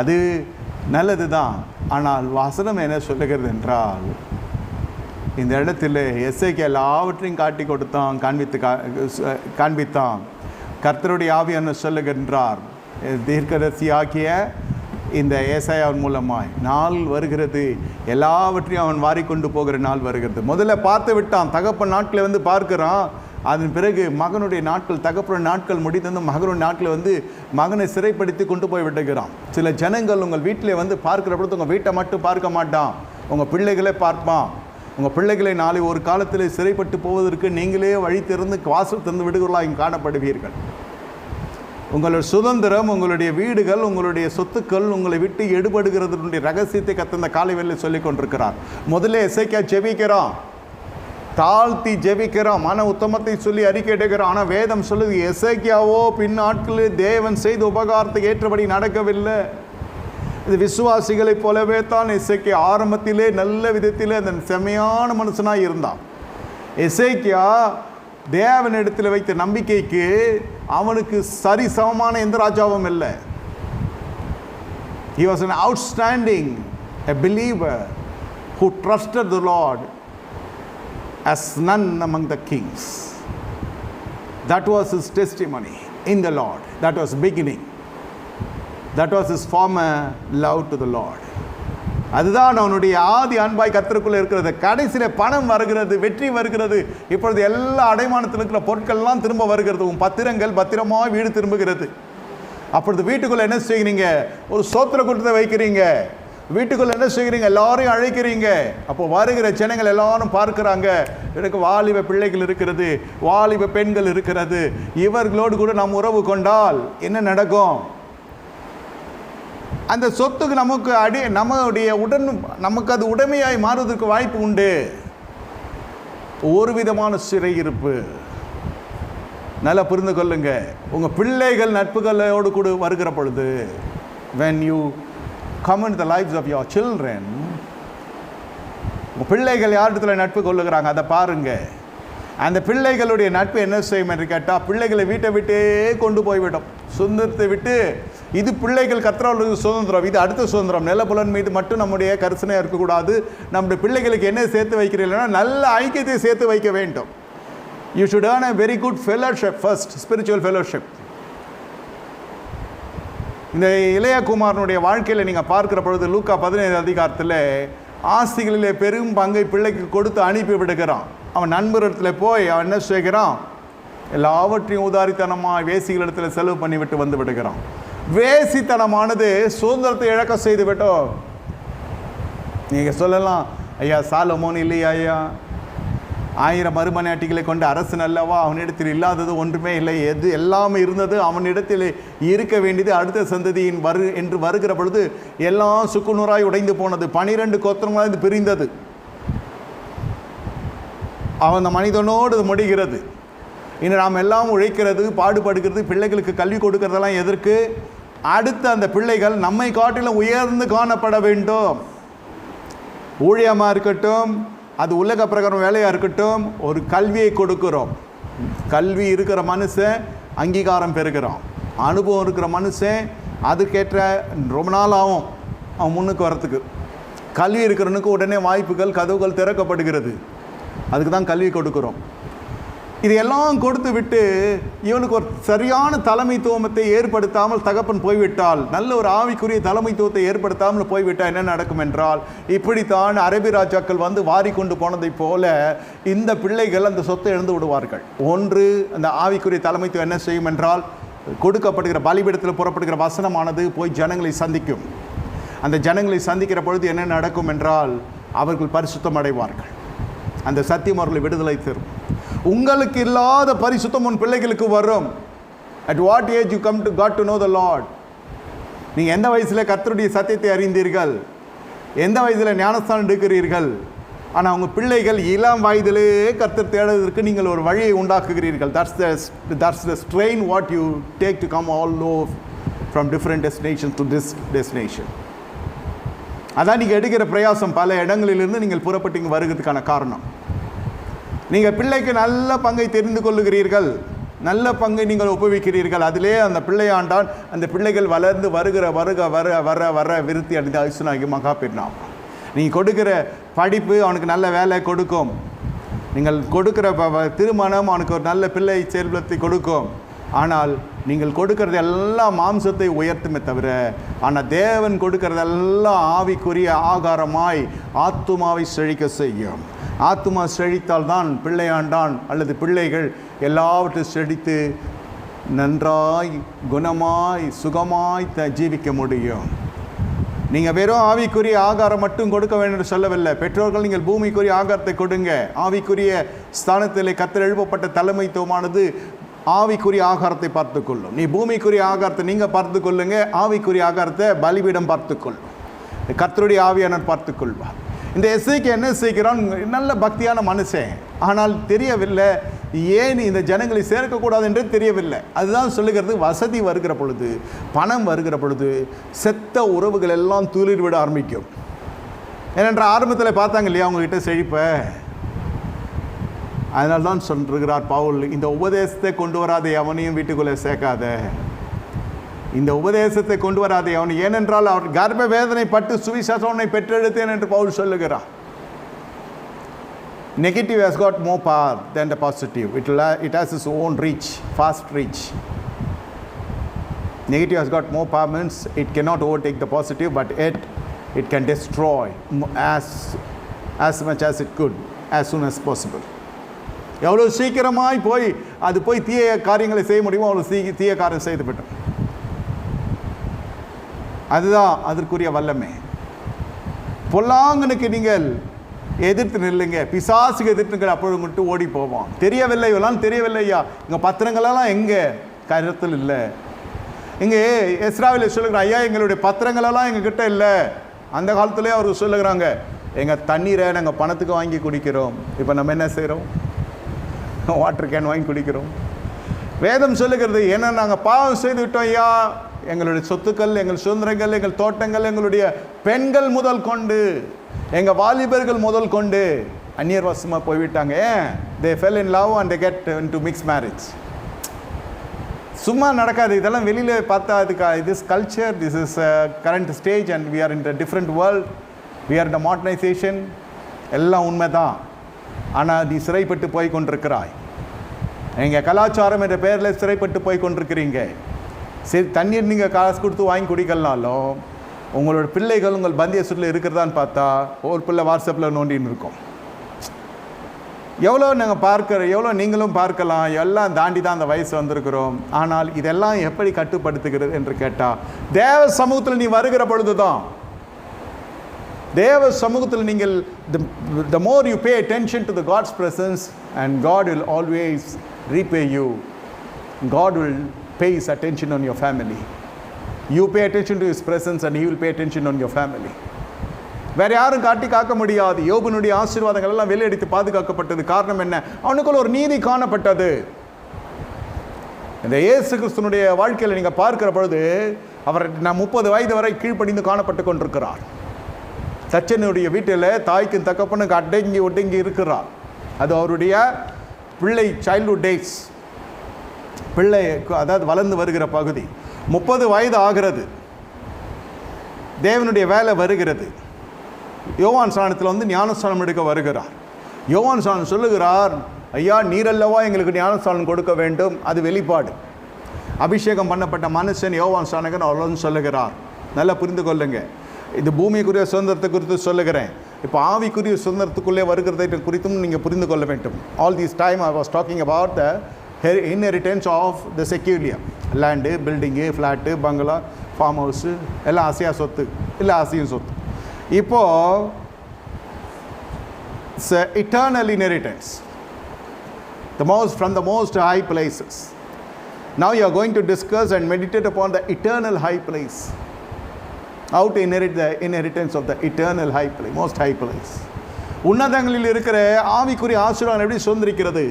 அது நல்லது தான். ஆனால் வசனம் என்ன சொல்லுகிறது என்றால், இந்த இடத்துல எசேக்கியா எல்லாவற்றையும் காட்டி கொடுத்தான், காண்பித்தான். கர்த்தருடைய ஆவியான சொல்லுகின்றார், தீர்க்கதரிசி ஆக்கிய இந்த ஏசாயாவின் மூலமாய் நாள் வருகிறது, எல்லாவற்றையும் அவன் வாரிக்கொண்டு போகிற நாள் வருகிறது. முதல்ல பார்த்து விட்டான், தகப்பன் நாட்களை வந்து பார்க்குறான். அதன் பிறகு மகனுடைய நாட்கள், தகப்பன் நாட்கள் முடித்தது, மகனுடைய நாட்களை வந்து மகனை சிறைப்படுத்தி கொண்டு போய் விட்டுகிறான். சில ஜனங்கள் உங்கள் வீட்டில் வந்து பார்க்குற பொழுது உங்கள் வீட்டை மட்டும் பார்க்க மாட்டான், உங்கள் பிள்ளைகளே பார்ப்பான். உங்கள் பிள்ளைகளை நாளை ஒரு காலத்தில் சிறைப்பட்டு போவதற்கு நீங்களே வழி திறந்து வாசல் திறந்து விடுகிறவர்களாக இங்கே காணப்படுவீர்கள். உங்களுடைய சுதந்திரம், உங்களுடைய வீடுகள், உங்களுடைய சொத்துக்கள் உங்களை விட்டு எடுபடுகிறதுடைய ரகசியத்தை கத்தந்த காலை வேளையில் சொல்லிக் கொண்டிருக்கிறார். முதல்ல எசேக்கியா ஜெபிக்கிறான், தாழ்த்தி ஜெபிக்கிறான், மன உத்தமத்தை சொல்லி அறிக்கையிடுகிறான். ஆனால் வேதம் சொல்லுது, எசேக்கியாவோ பின் நாட்களில் தேவன் செய்த உபகாரத்துக்கு ஏற்றபடி நடக்கவில்லை. இது விசுவாசிகளைப் போலவே தான் எசேக்கியா ஆரம்பத்திலே நல்ல விதத்திலே அந்த செம்மையான மனுஷனாக இருந்தான். எசேக்கியா தேவனிடத்தில் வைத்த நம்பிக்கைக்கு அவனுக்கு சரி சமமான எந்த ராஜாவும் இல்லை. He was an outstanding, a believer who trusted the Lord as none among the kings. That was his testimony in the Lord. That was beginning. That was his former love to the Lord. அதுதான் அவனுடைய ஆதி அன்பாய் கர்த்தருக்குள்ளே இருக்கிறது. கடைசியில் பணம் வருகிறது, வெற்றி வருகிறது. இப்பொழுது எல்லா அடைமானத்தில் இருக்கிற பொருட்கள்லாம் திரும்ப வருகிறது. உன் பத்திரங்கள் பத்திரமாக வீடு திரும்புகிறது. அப்பொழுது வீட்டுக்குள்ளே என்ன செய்கிறீங்க, ஒரு சோத்திர கூட்டத்தை வைக்கிறீங்க. வீட்டுக்குள்ளே என்ன செய்கிறீங்க, எல்லாரையும் அழைக்கிறீங்க. அப்போ வருகிற ஜனங்கள் எல்லாரும் பார்க்குறாங்க, எனக்கு வாலிப பிள்ளைகள் இருக்கிறது, வாலிப பெண்கள் இருக்கிறது, இவர்களோடு கூட நாம் உறவு கொண்டால் என்ன நடக்கும், அந்த சொத்துக்கு நமக்கு நமக்கு அது உடைமையாய் மாறுவதற்கு வாய்ப்பு உண்டு. ஒரு விதமான சிறையிருப்பு. நல்லா புரிந்து கொள்ளுங்க. உங்கள் பிள்ளைகள் நட்புகளோடு கூட வருகிற பொழுது, when you come into the lives of your children, உங்கள் பிள்ளைகள் யாரிடத்தில் நட்பு கொள்ளுகிறாங்க அதை பாருங்க. அந்த பிள்ளைகளுடைய நட்பு என்ன செய்யும் என்று கேட்டால், பிள்ளைகளை வீட்டை விட்டே கொண்டு போய்விடும். சுதந்திரத்தை விட்டு, இது பிள்ளைகள் கர்த்தருடைய சுதந்திரம், இது அடுத்த சுதந்திரம். நிலப்புலன் மீது மட்டும் நம்முடைய கரிசனையாக இருக்கக்கூடாது. நம்முடைய பிள்ளைகளுக்கு என்ன சேர்த்து வைக்கிறீங்கன்னா, நல்ல ஐக்கியத்தை சேர்த்து வைக்க வேண்டும். You should earn a very good fellowship first, spiritual fellowship. இந்த இளையகுமாரனுடைய வாழ்க்கையில் நீங்கள் பார்க்கிற பொழுது லூக்கா 17 அதிகாரத்தில் ஆஸ்திகளிலே பெரும் பங்கை பிள்ளைக்கு கொடுத்து அனுப்பி விடுகிறான். அவன் நண்பரிடத்தில் போய் அவன் என்ன செய்கிறான், எல்லாவற்றையும் உதாரித்தனமாக வேசிகளிடத்தில் செலவு பண்ணிவிட்டு வந்து விடுகிறான். வேசித்தனமானது சுதந்திரத்தை இழக்க செய்து விட்டோம். நீங்கள் சொல்லலாம், ஐயா சாலமோன் இல்லையா, ஐயா 1000 மறுமனையாட்டிகளை கொண்ட அரசன் அல்லவா, அவனிடத்தில் இல்லாதது ஒன்றுமே இல்லை, எது எல்லாமே இருந்தது அவனிடத்தில் இருக்க வேண்டியது அடுத்த சந்ததியின் என்று வருகிற பொழுது எல்லாம் சுக்குநூறாய் உடைந்து போனது. 12 கோத்திரங்களாக பிரிந்தது. அவன் அந்த மனிதனோடு முடிகிறது. இன்று நாம் எல்லாம் உழைக்கிறது, பாடுபடுகிறது, பிள்ளைகளுக்கு கல்வி கொடுக்கறதெல்லாம் எதற்கு, அடுத்த அந்த பிள்ளைகள் நம்மை காட்டிலும் உயர்ந்து காணப்பட வேண்டும். ஊழியமாக இருக்கட்டும், அது உலக பிரகாரம் வேலையாக இருக்கட்டும், ஒரு கல்வியை கொடுக்கிறோம். கல்வி இருக்கிற மனுஷன் அங்கீகாரம் பெறுகிறான். அனுபவம் இருக்கிற மனுஷன் அதுக்கேற்ற ரொம்ப நாள் ஆகும் அவன் முன்னுக்கு வரத்துக்கு. கல்வி இருக்கிறவனுக்கு உடனே வாய்ப்புகள் கதவுகள் திறக்கப்படுகிறது. அதுக்கு தான் கல்வி கொடுக்குறோம். இது எல்லாம் கொடுத்து விட்டு இவனுக்கு ஒரு சரியான தலைமைத்துவத்தை ஏற்படுத்தாமல் தகப்பன் போய்விட்டால், நல்ல ஒரு ஆவிக்குரிய தலைமைத்துவத்தை ஏற்படுத்தாமல் போய்விட்டால் என்ன நடக்கும் என்றால், இப்படித்தான் அரபி ராஜாக்கள் வந்து வாரி கொண்டு போனதை போல இந்த பிள்ளைகள் அந்த சொத்தை இழந்து விடுவார்கள். ஒன்று, அந்த ஆவிக்குரிய தலைமைத்துவம் என்ன செய்யும் என்றால், கொடுக்கப்படுகிற பலிபீடத்தில் புறப்படுகிற வசனமானது போய் ஜனங்களை சந்திக்கும். அந்த ஜனங்களை சந்திக்கிற பொழுது என்ன நடக்கும் என்றால், அவர்கள் பரிசுத்தம் அடைவார்கள். அந்த சத்தியம் அவர்களை விடுதலை தரும். உங்களுக்கு இல்லாத பரிசுத்தம் உன் பிள்ளைகளுக்கு வரும். At what age you come to God to know the Lord? நீங்கள் எந்த வயசில் கர்த்தருடைய சத்தியத்தை அறிந்தீர்கள்? எந்த வயதில் ஞானஸ்தானம் எடுக்கிறீர்கள்? ஆனால் உங்கள் பிள்ளைகள் இளம் வயதிலே கர்த்தர் தேடுவதற்கு நீங்கள் ஒரு வழியை உண்டாக்குகிறீர்கள். That's the strain what you take to come all over from different destinations to this destination. அதான் நீங்கள் எடுக்கிற பிரயாசம். பல இடங்களிலிருந்து நீங்கள் புறப்பட்டு இங்கே வருகிறதுக்கான காரணம், நீங்கள் பிள்ளைக்கு நல்ல பங்கை தெரிந்து கொள்ளுகிறீர்கள், நல்ல பங்கை நீங்கள் ஒப்புவிக்கிறீர்கள். அதிலே அந்த பிள்ளையாண்டான் அந்த பிள்ளைகள் வளர்ந்து வர வர வர விருத்தி அடைந்து ஐசுனாகி மகா பெண்ணாம். நீங்கள் கொடுக்குற படிப்பு அவனுக்கு நல்ல வேலை கொடுக்கும். நீங்கள் கொடுக்குற திருமணம் அவனுக்கு ஒரு நல்ல பிள்ளை செல்வத்தை கொடுக்கும். ஆனால் நீங்கள் கொடுக்கறது எல்லாம் மாம்சத்தை உயர்த்துமே தவிர, ஆனால் தேவன் கொடுக்கறதெல்லாம் ஆவிக்குரிய ஆகாரமாய் ஆத்துமாவை செழிக்க செய்யும். ஆத்துமா செழித்தால் தான் பிள்ளையாண்டான் அல்லது பிள்ளைகள் எல்லாவற்றையும் செழித்து நன்றாய் குணமாய் சுகமாய் ஜீவிக்க முடியும். நீங்கள் வெறும் ஆவிக்குரிய ஆகாரம் மட்டும் கொடுக்க வேண்டும் என்று சொல்லவில்லை. பெற்றோர்கள் நீங்கள் பூமிக்குரிய ஆகாரத்தை கொடுங்க. ஆவிக்குரிய ஸ்தானத்தில் கர்த்தர் எழுப்பப்பட்ட தலைமைத்துவமானது ஆவிக்குரிய ஆகாரத்தை பார்த்து கொள்ளும். நீ பூமிக்குரிய ஆகாரத்தை நீங்கள் பார்த்து கொள்ளுங்க, ஆவிக்குரிய ஆகாரத்தை பலிபீடம் பார்த்து கொள்ளும். கர்த்தருடைய ஆவியானவர் பார்த்து கொள்வார். இந்த எஸ்ஐக்கு என்ன செய்கிறான்? நல்ல பக்தியான மனுஷன், ஆனால் தெரியவில்லை ஏன் இந்த ஜனங்களை சேர்க்கக்கூடாது என்று தெரியவில்லை. அதுதான் சொல்லுகிறது, வசதி வருகிற பொழுது, பணம் வருகிற பொழுது செத்த உறவுகள் எல்லாம் தூளிர் விட ஆரம்பிக்கும். ஏனென்ற ஆரம்பத்தில் பார்த்தாங்க இல்லையா அவங்ககிட்ட செழிப்ப. அதனால தான் சொல்கிறார் பவுல், இந்த உபதேசத்தை கொண்டு வராத எவனையும் வீட்டுக்குள்ளே சேர்க்காத. இந்த உபதேசத்தை கொண்டு வராத அவன், ஏனென்றால் அவர் கர்ப்ப வேதனை பட்டு சுவிசேஷனை பெற்றெடுத்தேன் என்று பவுல் சொல்லுகிறார். Negative has got more power than the positive. It has its own reach, fast reach. Negative has got more power means it cannot overtake the positive, but it can destroy as much as it could as soon as possible. எவ்வளோ சீக்கிரமாய் போய் தீய காரியங்களை செய்ய முடியுமோ அவ்வளோ தீய காரியம் செய்து விட்டோம். அதுதான் அதற்குரிய வல்லமை. பொல்லாங்கனுக்கு நீங்கள் எதிர்த்து நில்லுங்க, பிசாசுக்கு எதிர்த்துங்கள், அப்பொழுது மட்டும் ஓடி போவான். தெரியவில்லை, இவெல்லாம் தெரியவில்லையா? இங்கே பத்திரங்களெல்லாம் எங்கே? கருத்தில் இல்லை. இங்கே எஸ்ராவில் சொல்லுகிறான், ஐயா எங்களுடைய பத்திரங்களெல்லாம் எங்ககிட்ட இல்லை. அந்த காலத்திலே அவர் சொல்லுகிறாங்க, எங்கள் தண்ணீரை நாங்கள் பணத்துக்கு வாங்கி குடிக்கிறோம். இப்போ நம்ம என்ன செய்கிறோம்? வாட்டர் கேன் வாங்கி குடிக்கிறோம். வேதம் சொல்லுகிறது, ஏன்னா நாங்கள் பாவம் செய்து விட்டோம் ஐயா. எங்களுடைய சொத்துக்கள், எங்கள் சுதந்திரங்கள், எங்கள் தோட்டங்கள், எங்களுடைய பெண்கள் முதல் கொண்டு, எங்கள் வாலிபர்கள் முதல் கொண்டு அந்நியர் வசமாக போய்விட்டாங்க. they fell in love and they get into mixed marriage. சும்மா நடக்காது இதெல்லாம். வெளியில் பார்த்தா this culture, this is a current stage and we are in a different world, we are in the modernization. எல்லாம் உண்மை தான். ஆனால் நீ சிறைப்பட்டு போய் கொண்டிருக்கிறாய். எங்கள் கலாச்சாரம் என்ற பெயரில் சிறைப்பட்டு போய் கொண்டிருக்கிறீங்க. சரி, தண்ணீர் நீங்கள் காசு கொடுத்து வாங்கி குடிக்கலாலும் உங்களோட பிள்ளைகள் உங்கள் பந்திய சுற்றில் இருக்கிறதான்னு பார்த்தா ஒரு பிள்ளை வாட்ஸ்அப்பில் நோண்டின்னு இருக்கும். எவ்வளோ நாங்கள் எவ்வளோ நீங்களும் பார்க்கலாம். எல்லாம் தாண்டி தான் அந்த வயசு வந்திருக்கிறோம். ஆனால் இதெல்லாம் எப்படி கட்டுப்படுத்துகிறது என்று கேட்டால், தேவ சமூகத்தில் நீ வருகிற பொழுது தான். தேவ சமூகத்தில் நீங்கள் the more you pay attention to the God's presence, and God will always repay you. God will pay his attention on your family. You pay attention to his presence and he will pay attention on your family. வேற யாரும் காட்டி காக்க முடியாது. யோபனுடைய ஆசீர்வாதங்கள் எல்லாம் வெளியடித்து பாதுகாக்கப்பட்டது. காரணம் என்ன? அவனுக்குள்ள ஒரு நீதி காணப்பட்டது. இந்த இயேசு கிறிஸ்துனுடைய வாழ்க்கையில் நீங்கள் பார்க்கிற பொழுது அவர் 30 வயது வரை கீழ்ப்படிந்து காணப்பட்டு கொண்டிருக்கிறார். சச்சனுடைய வீட்டில் தாய்க்கு தகப்பனுக்கு அடங்கி ஒடுங்கி இருக்கிறார். அது அவருடைய பிள்ளை சைல்ட்ஹுட் டேஸ், பிள்ளை அதாவது வளர்ந்து வருகிற பகுதி. 30 வயது ஆகிறது, தேவனுடைய வேலை வருகிறது. யோவான் ஸ்நானத்தில் வந்து ஞானஸ்நானம் எடுக்க வருகிறார். யோவான் ஸ்நானம் சொல்லுகிறார், ஐயா நீரல்லவா எங்களுக்கு ஞானஸ்நானம் கொடுக்க வேண்டும். அது வெளிப்பாடு. அபிஷேகம் பண்ணப்பட்ட மனுஷன் யோவான் ஸ்நானகன் அவ்வளோன்னு சொல்லுகிறார். நல்லா புரிந்து கொள்ளுங்க. இது பூமிக்குரிய சுதந்திரத்தை குறித்து சொல்லுகிறேன். இப்போ ஆவிக்குரிய சுதந்திரத்துக்குள்ளே வருகிறதை குறித்தும் நீங்கள் புரிந்து கொள்ள வேண்டும். All this time I was talking about the inheritance of the seculum. Land, building, flat, பங்களா, ஃபார்ம் ஹவுஸு எல்லாம் அசையா சொத்து, இல்லை அசையும் சொத்து. இப்போது eternal inheritance, from the most high places. Now you are going to discuss and meditate upon the eternal high place. How to inherit the inheritance of the eternal high place, most high place. உன்னதங்களில் இருக்கிற ஆவிக்குரிய ஆசீர்வாதம் எப்படி சுதந்திரிக்கிறது?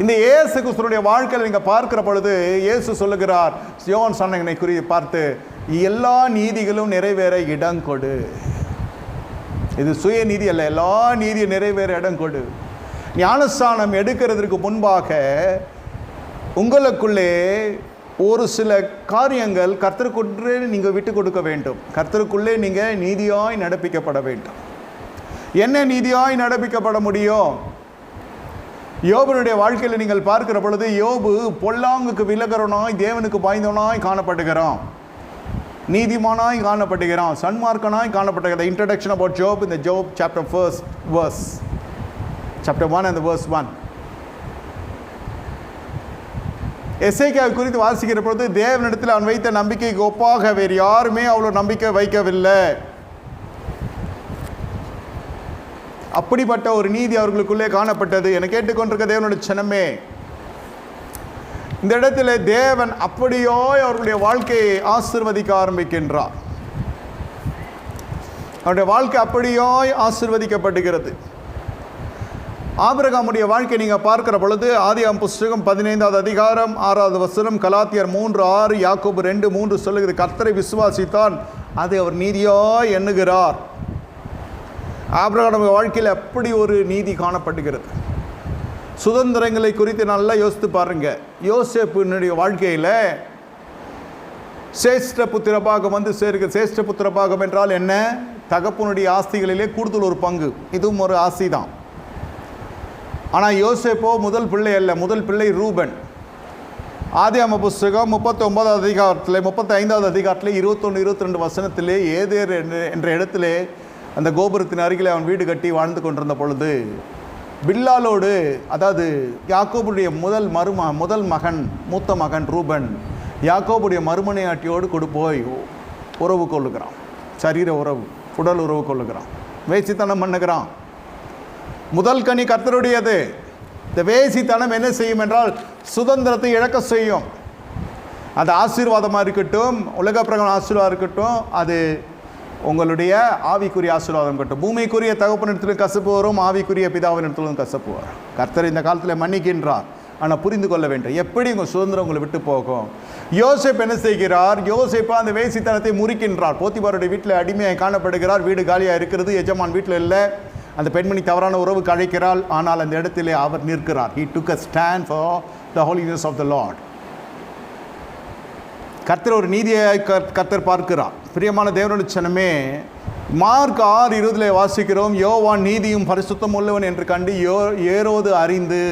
இந்த இயேசு கிறிஸ்துவினுடைய வாழ்க்கையில் நீங்கள் பார்க்கிற பொழுது இயேசு சொல்லுகிறார், யோவான் ஸ்நானகனை குறித்து பார்த்து, எல்லா நீதிகளும் நிறைவேற இடம் கொடு. இது சுய நீதி அல்ல, எல்லா நீதியும் நிறைவேற இடம் கொடு. ஞானஸ்நானம் எடுக்கிறதுக்கு முன்பாக உங்களுக்குள்ளே ஒரு சில காரியங்கள் கர்த்தருக்குள்ளே நீங்கள் விட்டு கொடுக்க வேண்டும். கர்த்தருக்குள்ளே நீங்கள் நீதியாய் நடப்பிக்கப்பட வேண்டும். என்ன நீதியாய் நடப்பிக்கப்பட முடியும்? யோபனுடைய வாழ்க்கையில் நீங்கள் பார்க்கிற பொழுது யோபு பொல்லாங்குக்கு விலகிறவனாய், தேவனுக்கு பாய்ந்தவனாய் காணப்படுகிறான், நீதிமானாய் காணப்படுகிறான், சன்மார்க்கனாய் காணப்படுகிறான். இன்ட்ரடக்ஷன் அபவுட் ஜோப் இந்த ஜோப் chapter 1 verse, chapter 1 and verse 1. எசேக்கியா குறித்து வாசிக்கிற பொழுது, தேவனிடத்தில் அவன் வைத்த நம்பிக்கைக்கு ஒப்பாக வேறு யாருமே அவ்வளோ நம்பிக்கை வைக்கவில்லை. அப்படிப்பட்ட ஒரு நீதி அவர்களுக்குள்ளே காணப்பட்டது. என கேட்டுக்கொண்டிருக்க தேவனுடைய ஜனமே, இந்த இடத்துல தேவன் அப்படியோ அவர்களுடைய வாழ்க்கையை ஆசீர்வதிக்க ஆரம்பிக்கின்றார். அவருடைய வாழ்க்கை அப்படியோ ஆசீர்வதிக்கப்படுகிறது. ஆபிரகாமுடைய வாழ்க்கை நீங்கள் பார்க்கிற பொழுது ஆதியாகமம் புஸ்தகம் 15வது அதிகாரம் 6வது வசனம், கலாத்தியர் 3:6, யாக்கோபு 2:3 சொல்லுகிறது, கர்த்தரை விசுவாசித்தான், அதை அவர் நீதியாய் எண்ணுகிறார். ஆபிரகாமுடைய வாழ்க்கையில் அப்படி ஒரு நீதி காணப்படுகிறது. சுதந்திரங்களை குறித்து நல்லா யோசித்து பாருங்க. யோசேப்பினுடைய வாழ்க்கையில் சேஷ்ட புத்திரபாகம் வந்து சேர்க்க. சேஷ்ட புத்திரபாகம் என்றால் என்ன? தகப்பனுடைய ஆஸ்திகளிலே கூடுதல் ஒரு பங்கு. இதுவும் ஒரு ஆஸ்தி தான். ஆனால் யோசேப்போ முதல் பிள்ளை அல்ல, முதல் பிள்ளை ரூபன். ஆதியாகம புஸ்தகம் 39வது அதிகாரத்தில் 35வது அதிகாரத்தில் 21-22 வசனத்திலே ஏதேர் என்ற இடத்திலே அந்த கோபுரத்தின் அருகிலே அவன் வீடு கட்டி வாழ்ந்து கொண்டிருந்த பொழுது பில்லாலோடு, அதாவது யாக்கோபுடைய முதல் மகன், மூத்த மகன் ரூபன், யாக்கோபுடைய மறுமனையாட்டியோடு போய் உறவு கொள்ளுகிறான். சரீர உறவு, உடல் உறவு கொள்ளுகிறான், வேசித்தனம் பண்ணுகிறான். முதல் கனி கர்த்தருடையது. இந்த வேசித்தனம் என்ன செய்யும் என்றால் சுதந்திரத்தை இழக்க செய்யும். அது ஆசீர்வாதமாக இருக்கட்டும், உலக பிரகாரம் ஆசீர்வாதம் இருக்கட்டும், அது உங்களுடைய ஆவிக்குரிய ஆசீர்வாதம் இருக்கட்டும். பூமிக்குரிய தகப்பனிடத்திலும் கசப்பு வரும், ஆவிக்குரிய பிதாவினிடத்திலும் கசப்பு வரும். கர்த்தர் இந்த காலத்தில் மன்னிக்கின்றார். ஆனால் புரிந்து கொள்ள வேண்டும், எப்படி உங்கள் சுதந்திரம் உங்களை விட்டு போகும். யோசேப் என்ன செய்கிறார்? யோசேப்பா அந்த வேசித்தனத்தை முறிக்கின்றார். போத்திபாருடைய வீட்டில் அடிமையாக காணப்படுகிறார். வீடு காலியாக இருக்கிறது, எஜமான் வீட்டில் இல்லை. அந்த பெண்மணி தவறான உறவுக்கு அழைக்கிறாள். ஆனால் அந்த இடத்திலே அவர் நிற்கிறார். He took a stand for the holiness of the Lord. கர்த்தர் ஒரு நீதியை கர்த்தர் பார்க்கிறார். பிரியமான தேவனுடைய ஜனமே, மார்க் 6:20 வாசிக்கிறோம், யோவான் நீதியும் பரிசுத்தம் உள்ளவன் என்று கண்டு ஏரோது அறிந்து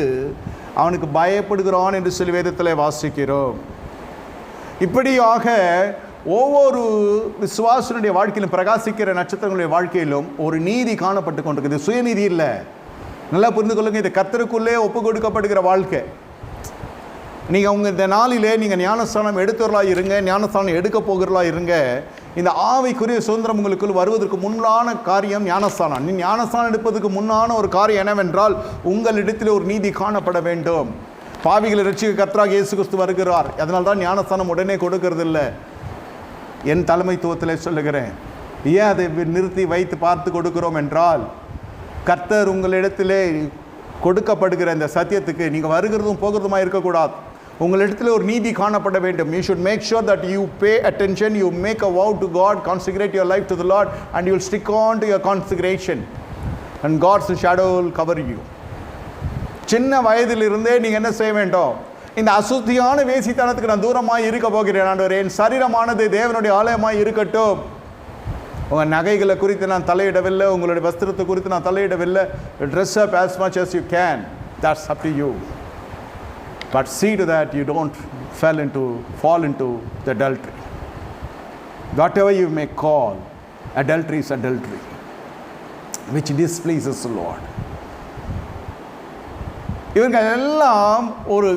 அவனுக்கு பயப்படுகிறான் என்று சொல்லி வேதத்தில் வாசிக்கிறோம். இப்படியாக ஒவ்வொரு விசுவாசனுடைய வாழ்க்கையிலும், பிரகாசிக்கிற நட்சத்திரங்களுடைய வாழ்க்கையிலும் ஒரு நீதி காணப்பட்டு கொண்டிருக்குது. சுயநீதி இல்லை. நல்லா புரிந்து கொள்ளுங்க. இது கர்த்தருக்குள்ளே ஒப்பு கொடுக்கப்படுகிற வாழ்க்கை. நீங்கள் உங்கள் இந்த நாளிலே நீங்கள் ஞானஸ்தானம் எடுத்துறலா இருங்க, ஞானஸ்தானம் எடுக்க போகிறலா இருங்க. இந்த ஆவிக்குரிய சுதந்திரம் உங்களுக்குள் வருவதற்கு முன்னான காரியம் ஞானஸ்தானம். நீ ஞானஸ்தானம் எடுப்பதற்கு முன்னான ஒரு காரியம் என்னவென்றால், உங்களிடத்தில் ஒரு நீதி காணப்பட வேண்டும். பாவிகளை ரட்சிக்க கர்த்தராகிய இயேசு கிறிஸ்து வருகிறார். அதனால தான் ஞானஸ்தானம் உடனே கொடுக்கறது இல்லை. என் தலைமைத்துவத்தில் சொல்லுகிறேன். ஏன் அதை நிறுத்தி வைத்து பார்த்து கொடுக்கிறோம் என்றால், கர்த்தர் உங்களிடத்திலே கொடுக்கப்படுகிற இந்த சத்தியத்துக்கு நீங்கள் வருகிறதும் போகிறதுமா இருக்கக்கூடாது. உங்களிடத்தில் ஒரு நீதி காணப்பட வேண்டும். You should make sure that you pay attention, you make a vow to God, consecrate your life to the Lord, and you will stick on to your consecration, and God's shadow will cover you. சின்ன வயதிலிருந்தே நீங்கள் என்ன செய்ய வேண்டும்? இந்த அசுத்தியான வேசித்தனத்துக்கு நான் தூரமாய் இருக்க போகிறேன் ஆண்டவரே. என் சரீரமானது தேவனுடைய ஆலயமாய் இருக்கட்டும். உங்கள் நகைகளை குறித்து நான் தலையிடவில்லை, உங்களுடைய வஸ்திரத்தை குறித்து நான் தலையிடவில்லை. Dress up as much as you can, that's up to you, but see to that you don't fall into the adultery. Whatever you may call, adultery is adultery, which displeases the Lord. இவர்கள் எல்லாம் ஒரு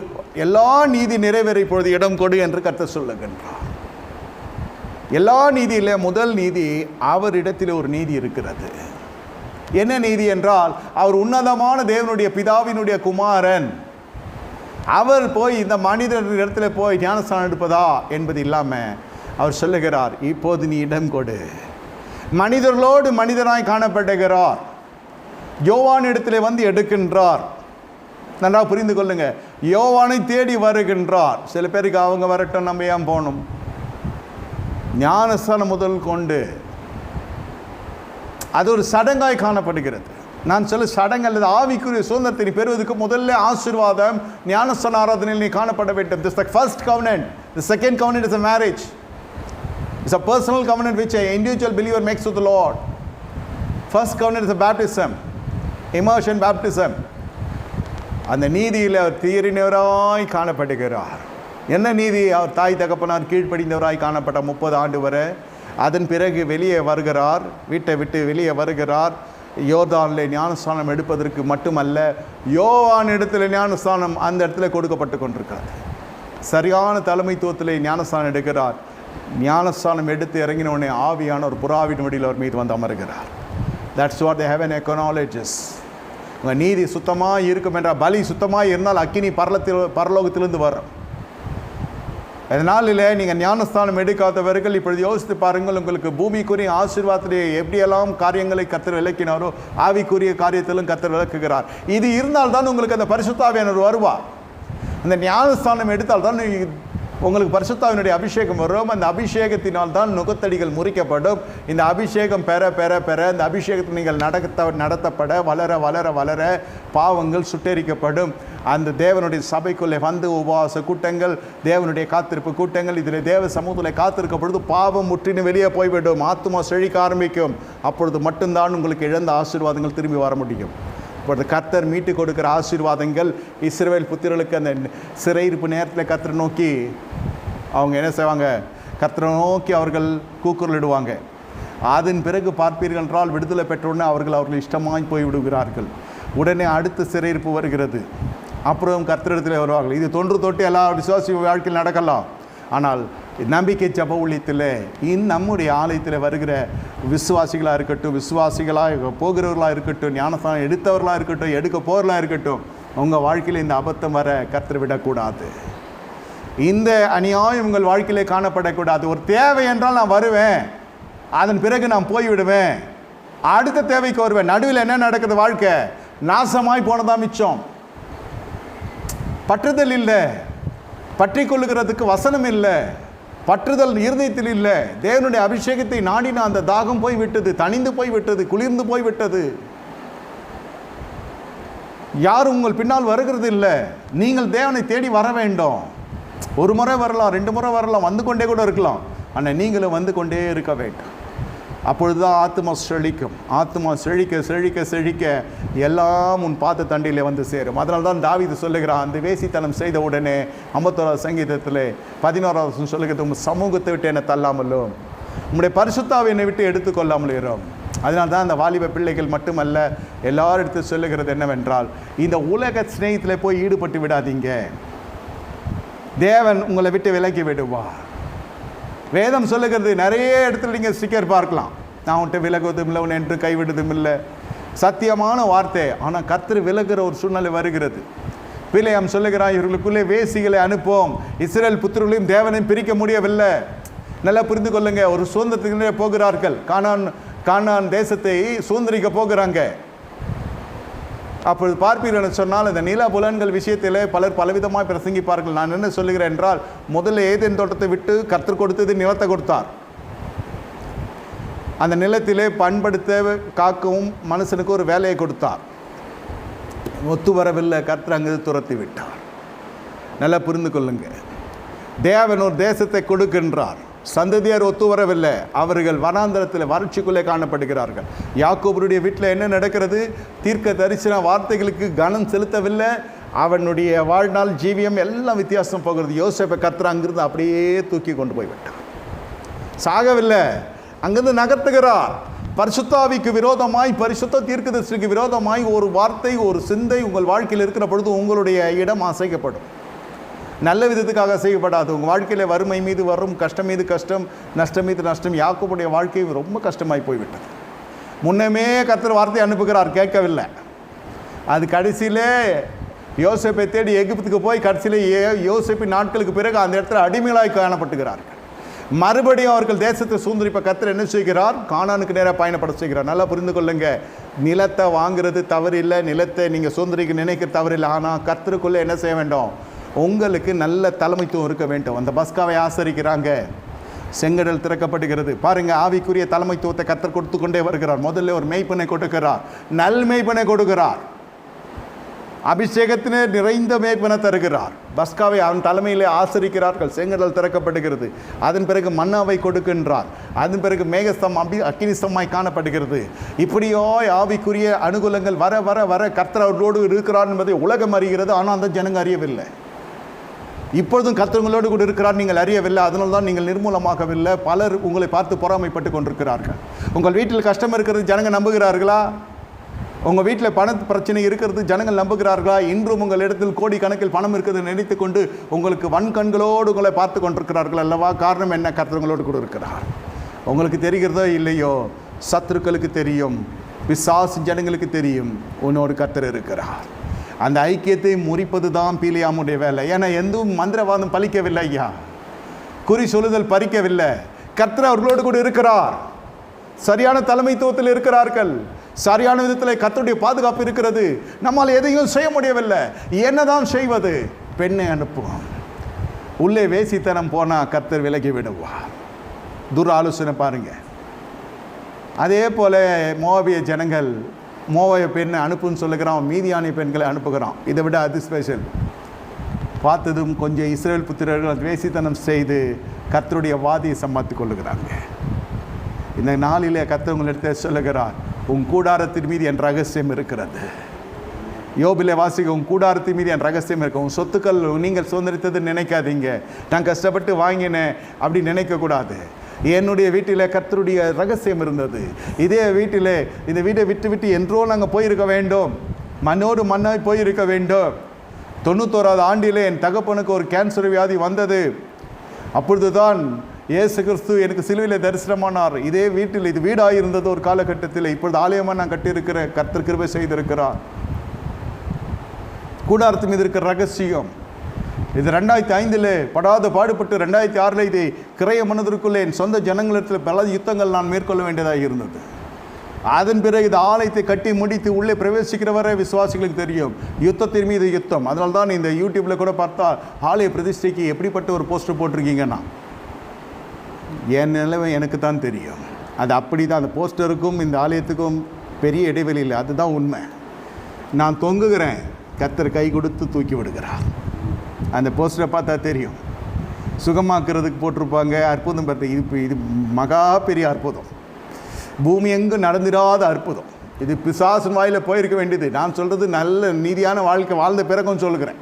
எல்லா நீதி நிறைவேற இப்பொழுது இடம் கொடு என்று கர்த்தர் சொல்லுகின்றார். எல்லா நீதியிலே முதல் நீதி, அவரிடத்தில் ஒரு நீதி இருக்கிறது. என்ன நீதி என்றால், அவர் உன்னதமான தேவனுடைய பிதாவினுடைய குமாரன். அவர் போய் இந்த மனிதர் இடத்துல போய் ஞானஸ்தானம் எடுப்பதா என்பது இல்லாமல் அவர் சொல்லுகிறார், இப்போது நீ இடம் கொடு. மனிதர்களோடு மனிதனாய் காணப்படுகிறார். யோவான் இடத்துல வந்து எடுக்கின்றார். நன்றாக புரிந்து கொள்ளுங்க, யோவானை தேடி வருகின்றார். சில பேருக்கு அவங்க வரட்டும், நம்ம ஏன் போகணும்? ஞானஸ்தானம் முதல் கொண்டு அது ஒரு சடங்காய் காணப்படுகிறது. நான் சொல்ல சடங்கு அல்லது ஆவிக்குரிய சுதந்திரத்தை பெறுவதற்கு முதல்ல ஆசீர்வாதம் ஞானஸ்தான ஆராதனையில் நீ காணப்பட வேண்டும். This is the first covenant. The second covenant is a marriage. It's a personal covenant which an individual believer makes with the Lord. First covenant is a baptism, immersion baptism. அந்த நீதியில் அவர் தீரினவராய் காணப்படுகிறார். என்ன நீதி? அவர் தாய் தகப்பனார் கீழ்ப்படிந்தவராய் காணப்பட்ட 30 ஆண்டு வரை. அதன் பிறகு வெளியே வருகிறார், வீட்டை விட்டு வெளியே வருகிறார். யோர்தானில் ஞானஸ்தானம் எடுப்பதற்கு மட்டுமல்ல, யோவான் இடத்துல ஞானஸ்தானம் அந்த இடத்துல கொடுக்கப்பட்டு கொண்டிருக்கிறது. சரியான தலைமைத்துவத்தில் ஞானஸ்தானம் எடுக்கிறார். ஞானஸ்தானம் எடுத்து இறங்கினவுடனே ஆவியான ஒரு புறாவின் வடியில் அவர் மீது வந்து அமர்கிறார். That's what the heaven acknowledges. உங்கள் நீதி சுத்தமாக இருக்கும் என்றால், பலி சுத்தமாக இருந்தால் அக்கினி பரலோகத்திலிருந்து வரும். அதனால் இல்லை, நீங்கள் ஞானஸ்தானம் எடுக்காதவர்கள் இப்பொழுது யோசித்து பாருங்கள். உங்களுக்கு பூமிக்குரிய ஆசீர்வாதத்திலே எப்படியெல்லாம் காரியங்களை கர்த்தர் விளக்கினாரோ, ஆவிக்குரிய காரியத்திலும் கர்த்தர் விளக்குகிறார். இது இருந்தால்தான் உங்களுக்கு அந்த பரிசுத்த ஆவியானவர் வருவார். அந்த ஞானஸ்தானம் எடுத்தால் தான் உங்களுக்கு பரிசுத்தாவினுடைய அபிஷேகம் வரும். அந்த அபிஷேகத்தினால் தான் நுகத்தடிகள் முறிக்கப்படும். இந்த அபிஷேகம் பெற பெற பெற இந்த அபிஷேகத்தை நீங்கள் நடத்தப்பட வளர வளர வளர பாவங்கள் சுட்டெரிக்கப்படும். அந்த தேவனுடைய சபைக்குள்ளே வந்து உபவாச கூட்டங்கள், தேவனுடைய காத்திருப்பு கூட்டங்கள், இதில் தேவ சமூகத்தில் காத்திருக்க பொழுது பாவம் முற்றினு வெளியே போய்விடும். ஆத்துமா செழிக்க ஆரம்பிக்கும். அப்பொழுது மட்டும்தான் உங்களுக்கு இழந்த ஆசீர்வாதங்கள் திரும்பி வர முடியும். இப்பொழுது கர்த்தர் மீட்டு கொடுக்குற ஆசீர்வாதங்கள் இஸ்ரவேல் புத்திரர்களுக்கு அந்த சிறையிருப்பு நேரத்தில் கர்த்தரை நோக்கி அவங்க என்ன செய்வாங்க? கர்த்தரை நோக்கி அவர்கள் கூக்குரலிடுவாங்க. அதன் பிறகு பார்ப்பீர்கள் என்றால் விடுதலை பெற்றவுடனே அவர்கள் இஷ்டமாய் போய் விடுகிறார்கள். உடனே அடுத்த சிறையிருப்பு வருகிறது. அப்புறம் கர்த்தரிடத்தில் வருவார்கள். இது தொட்டு எல்லா விசுவாசி வாழ்க்கையில் நடக்கலாம். ஆனால் நம்பிக்கை ஜப ஊழியத்தில் நம்முடைய ஆலயத்தில் வருகிற விசுவாசிகளாக இருக்கட்டும், விசுவாசிகளாக போகிறவர்களாக இருக்கட்டும், ஞானஸ்தானம் எடுத்தவர்களாக இருக்கட்டும், எடுக்க போகிறவர்களாக இருக்கட்டும், உங்கள் வாழ்க்கையில் இந்த அபத்தம் வர கர்த்தர் விடக்கூடாது. இந்த அநியாயம் உங்கள் வாழ்க்கையிலே காணப்படக்கூடாது. ஒரு தேவை என்றால் நான் வருவேன், அதன் பிறகு நான் போய்விடுவேன், அடுத்த தேவைக்கு வருவேன். நடுவில் என்ன நடக்குது? வாழ்க்கை நாசமாய் போனதான் மிச்சம். பற்றுதல் இல்லை, பற்றி கொள்ளுகிறதுக்கு வசனம் இல்லை, பற்றுதல் இருதயத்தில் இல்லை. தேவனுடைய அபிஷேகத்தை நாடின அந்த தாகம் போய் விட்டது, தணிந்து போய் விட்டது, குளிர்ந்து போய் விட்டது. யாரும் உங்கள் பின்னால் வருகிறது இல்லை. நீங்கள் தேவனை தேடி வர வேண்டும். ஒரு முறை வரலாம், 2 முறை வரலாம், வந்து கொண்டே கூட இருக்கலாம். ஆனால் நீங்களும் வந்து கொண்டே இருக்க வேண்டும். அப்பொழுதுதான் ஆத்மா செழிக்கும். ஆத்மா செழிக்க செழிக்க செழிக்க எல்லாம் உன் பாத தண்டிலே வந்து சேரும். அதனால தான் தாவீது சொல்லுகிறான், அந்த வேசித்தனம் செய்த உடனே 51வது சங்கீதத்தில் 11வது சொல்லுகிறது, உங்கள் சமூகத்தை விட்டு என்னை தள்ளாமலோ, உங்களுடைய பரிசுத்தாவை என்னை விட்டு எடுத்துக்கொள்ளாமல் இரும். அதனால தான் அந்த வாலிப பிள்ளைகள் மட்டுமல்ல, எல்லாரிடத்து சொல்லுகிறது என்னவென்றால், இந்த உலக ஸ்நேகத்தில் போய் ஈடுபட்டு விடாதீங்க. தேவன் உங்களை விட்டு விலக்கி விடுவார். வேதம் சொல்லுகிறது, நிறைய இடத்துல நீங்கள் ஸ்டிக்கர் பார்க்கலாம், நான் உன்ட்டு விலகுவதும் இல்லை, உன்னை என்று கைவிடுவதும் இல்லை. சத்தியமான வார்த்தை. ஆனால் கர்த்தர் விலகுற ஒரு சூழ்நிலை வருகிறது. பிலேயாம் சொல்லுகிறான், இவர்களுக்குள்ளே வேசிகளை அனுப்போம், இஸ்ரேல் புத்திரர்களையும் தேவனையும் பிரிக்க முடியவில்லை. நல்லா புரிந்து கொள்ளுங்க. ஒரு சுதந்திரத்துக்கு போகிறார்கள், கானான் தேசத்தை சுதந்திரிக்க போகிறாங்க. அப்பொழுது பார்ப்பீர்கள் சொன்னால், இந்த நில புலன்கள் விஷயத்தில் பலர் பலவிதமாக பிரசங்கிப்பார்கள். நான் என்ன சொல்லுகிறேன் என்றால், முதல்ல ஏதேன் தோட்டத்தை விட்டு கர்த்தர் கொடுத்தது நிலத்தை கொடுத்தார். அந்த நிலத்திலே பண்படுத்த காக்கவும் மனுஷனுக்கு ஒரு வேலையை கொடுத்தார். ஒத்து வரவில்லை, கர்த்தர் அங்கு துரத்தி விட்டார். நல்லா புரிந்து கொள்ளுங்க. தேவன் ஒரு தேசத்தை கொடுக்கின்றார், சந்ததியார் ஒத்து வரவில்லை, அவர்கள் வனாந்தரத்தில் வறட்சிக்குள்ளே காணப்படுகிறார்கள். யாக்கோபுடைய வீட்டில் என்ன நடக்கிறது? தீர்க்க தரிசன வார்த்தைகளுக்கு கனம் செலுத்தவில்லை, அவனுடைய வாழ்நாள் ஜீவியம் எல்லாம் வித்தியாசம் போகிறது. யோசேப்பை கர்த்தர் அங்கிருந்து அப்படியே தூக்கி கொண்டு போய்விட்டார். சாகவில்லை, அங்கிருந்து நகர்த்துகிறார். பரிசுத்தாவிக்கு விரோதமாய், பரிசுத்த தீர்க்கதரிசிக்கு விரோதமாய் ஒரு வார்த்தை, ஒரு சிந்தை உங்கள் வாழ்க்கையில் இருக்கிற பொழுது உங்களுடைய இடம் அசைக்கப்படும். நல்ல விதத்துக்காக அசைக்கப்படாது. உங்கள் வாழ்க்கையில் வறுமை மீது வரும், கஷ்டம் மீது கஷ்டம், நஷ்டம் மீது நஷ்டம். யாக்கோபுடைய வாழ்க்கை ரொம்ப கஷ்டமாய் போய்விட்டது. முன்னமே கர்த்தர் வார்த்தை அனுப்புகிறார், கேட்கவில்லை. அது கடைசியிலே யோசேப்பை தேடி எகிப்துக்கு போய் கடைசியிலே யோசேப்பின் நாட்களுக்கு பிறகு அந்த இடத்துல அடிமைகளாய் காணப்பட்டுகிறார்கள். மறுபடியும் அவர்கள் தேசத்தை சுதந்திரிப்ப கர்த்தர் என்ன செய்கிறார்? கானானுக்கு நேராக பயணப்பட செய்கிறார். நல்லா புரிந்து கொள்ளுங்க, நிலத்தை வாங்குறது தவறு இல்லை, நிலத்தை நீங்கள் சுதந்திரிக்க நினைக்கிறது தவறு இல்லை. ஆனால் கர்த்தருக்குள்ளே என்ன செய்ய வேண்டும்? உங்களுக்கு நல்ல தலைமைத்துவம் இருக்க வேண்டும். அந்த பஸ்காவை ஆசரிக்கிறாங்க, செங்கடல் திறக்கப்படுகிறது. பாருங்க, ஆவிக்குரிய தலைமைத்துவத்தை கர்த்தர் கொடுத்து கொண்டே வருகிறார். முதல்ல ஒரு மெய்ப்பனை கொடுக்கிறார், நல் மெய்ப்பனை கொடுக்கிறார், அபிஷேகத்தினே நிறைந்த மேய்ப்பனை தருகிறார். பஸ்காவை அவன் தலைமையிலே ஆசரிக்கிறார்கள், செங்கடல் திறக்கப்படுகிறது. அதன் பிறகு மன்னாவை கொடுக்கின்றார். அதன் பிறகு மேகஸ்தம் அக்கினிஸ்தமாய் காணப்படுகிறது. இப்படியோ ஆவிக்குரிய அனுகூலங்கள் வர வர வர கர்த்தர் அவர்களோடு இருக்கிறார் என்பதை உலகம் அறிகிறது. ஆனால் அந்த ஜனங்க அறியவில்லை. இப்பொழுதும் கர்த்தர்களோடு கூட இருக்கிறார், நீங்கள் அறியவில்லை. அதனால தான் நீங்கள் நிர்மூலமாகவில்லை. பலர் உங்களை பார்த்து பொறாமைப்பட்டு கொண்டிருக்கிறார்கள். உங்கள் வீட்டில் கஷ்டம் இருக்கிறது ஜனங்க நம்புகிறார்களா? உங்கள் வீட்டில் பண பிரச்சனை இருக்கிறது ஜனங்கள் நம்புகிறார்களா? இன்றும் உங்கள் இடத்தில் கோடி கணக்கில் பணம் இருக்கிறது நினைத்து கொண்டு உங்களுக்கு வன்கண்களோடு உங்களை பார்த்து கொண்டிருக்கிறார்கள் அல்லவா? காரணம் என்ன? கர்த்தர்களோடு கூட இருக்கிறார். உங்களுக்கு தெரிகிறதோ இல்லையோ, சத்துருக்களுக்கு தெரியும், பிசாசு ஜனங்களுக்கு தெரியும், உன்னோடு கர்த்தர் இருக்கிறார். அந்த ஐக்கியத்தை முறிப்பது தான் பீலியாமுடைய வேலை. ஏன்னா எதுவும் மந்திரவாதம் பலிக்கவில்லை ஐயா, குறி சொல்லுதல் பறிக்கவில்லை. கர்த்தர் அவர்களோடு கூட இருக்கிறார். சரியான தலைமைத்துவத்தில் இருக்கிறார்கள். சரியான விதத்தில் கர்த்தருடைய பாதுகாப்பு இருக்கிறது. நம்மால் எதையும் செய்ய முடியவில்லை. என்னதான் செய்வது? பெண்ணை அனுப்புவோம். உள்ளே வேசித்தனம் போனால் கர்த்தர் விலகி விடுவார். துர் ஆலோசனை பாருங்க. அதே போல மோவாபிய ஜனங்கள் மோவாபிய பெண்ணை அனுப்புன்னு சொல்லுகிறான், மீதியான பெண்களை அனுப்புகிறான். இதை விட அது ஸ்பெஷல். பார்த்ததும் கொஞ்சம் இஸ்ரேல் புத்திரர்கள் வேசித்தனம் செய்து கர்த்தருடைய வாதியை சம்பாதித்து கொள்ளுகிறாங்க. இந்த நாளிலே கர்த்தர் உங்களிடத்தை சொல்லுகிறார், உன் கூடாரத்தின் மீது என் ரகசியம் இருக்கிறது. யோபிலே வாசிக்க, உன் கூடாரத்தின் மீது என் ரகசியம் இருக்கு. உன் சொத்துக்கள் நீங்கள் சுதந்திரித்தது நினைக்காதீங்க, நான் கஷ்டப்பட்டு வாங்கினேன் அப்படி நினைக்கக்கூடாது. என்னுடைய வீட்டில் கர்த்தருடைய ரகசியம் இருந்தது. இதே வீட்டில், இந்த வீட்டை விட்டு விட்டு என்றோ நாங்கள் போயிருக்க வேண்டும், மண்ணோடு மண்ணாய் போயிருக்க வேண்டும். 91வது ஆண்டிலே என் தகப்பனுக்கு ஒரு கேன்சர் வியாதி வந்தது. அப்பொழுது தான் இயேசு கிறிஸ்து எனக்கு சிலுவையில் தரிசனமானார். இதே வீட்டில், இது வீடாக இருந்தது ஒரு காலகட்டத்தில், இப்பொழுது ஆலயமாக நான் கட்டியிருக்கிற கர்த்தர் கிருபை செய்திருக்கிறார். கூடாரத்து மீது இருக்கிற ரகசியம் இது 2005 படாத பாடுபட்டு 2006 இதை கிரைய மனதிற்குள்ளே என் சொந்த ஜனங்களிடத்தில் பல யுத்தங்கள் நான் மேற்கொள்ள வேண்டியதாக இருந்தது. அதன் பிறகு இந்த ஆலயத்தை கட்டி முடித்து உள்ளே பிரவேசிக்கிறவரை விசுவாசிகளுக்கு தெரியும், யுத்தத்தின் மீது யுத்தம். அதனால தான் இந்த யூடியூப்பில் கூட பார்த்தா ஆலய பிரதிஷ்டைக்கு எப்படிப்பட்ட ஒரு போஸ்டர் போட்டிருக்கீங்கன்னா, என் நிலைமை எனக்கு தான் தெரியும். அது அப்படி தான். அந்த போஸ்டருக்கும் இந்த ஆலயத்துக்கும் பெரிய இடைவெளி இல்லை, அதுதான் உண்மை. நான் தொங்குகிறேன், கர்த்தர் கை கொடுத்து தூக்கி விடுகிறார். அந்த போஸ்டரை பார்த்தா தெரியும். சுகமாக்குறதுக்கு போட்டிருப்பாங்க, அற்புதம் பார்த்து. இது மகா பெரிய அற்புதம், பூமி எங்கும் நடந்திராத அற்புதம். இது பிசாசின் வாயில் போயிருக்க வேண்டியது. நான் சொல்கிறது நல்ல நீதியான வாழ்க்கை வாழ்ந்த பிறகும் சொல்லுகிறேன்.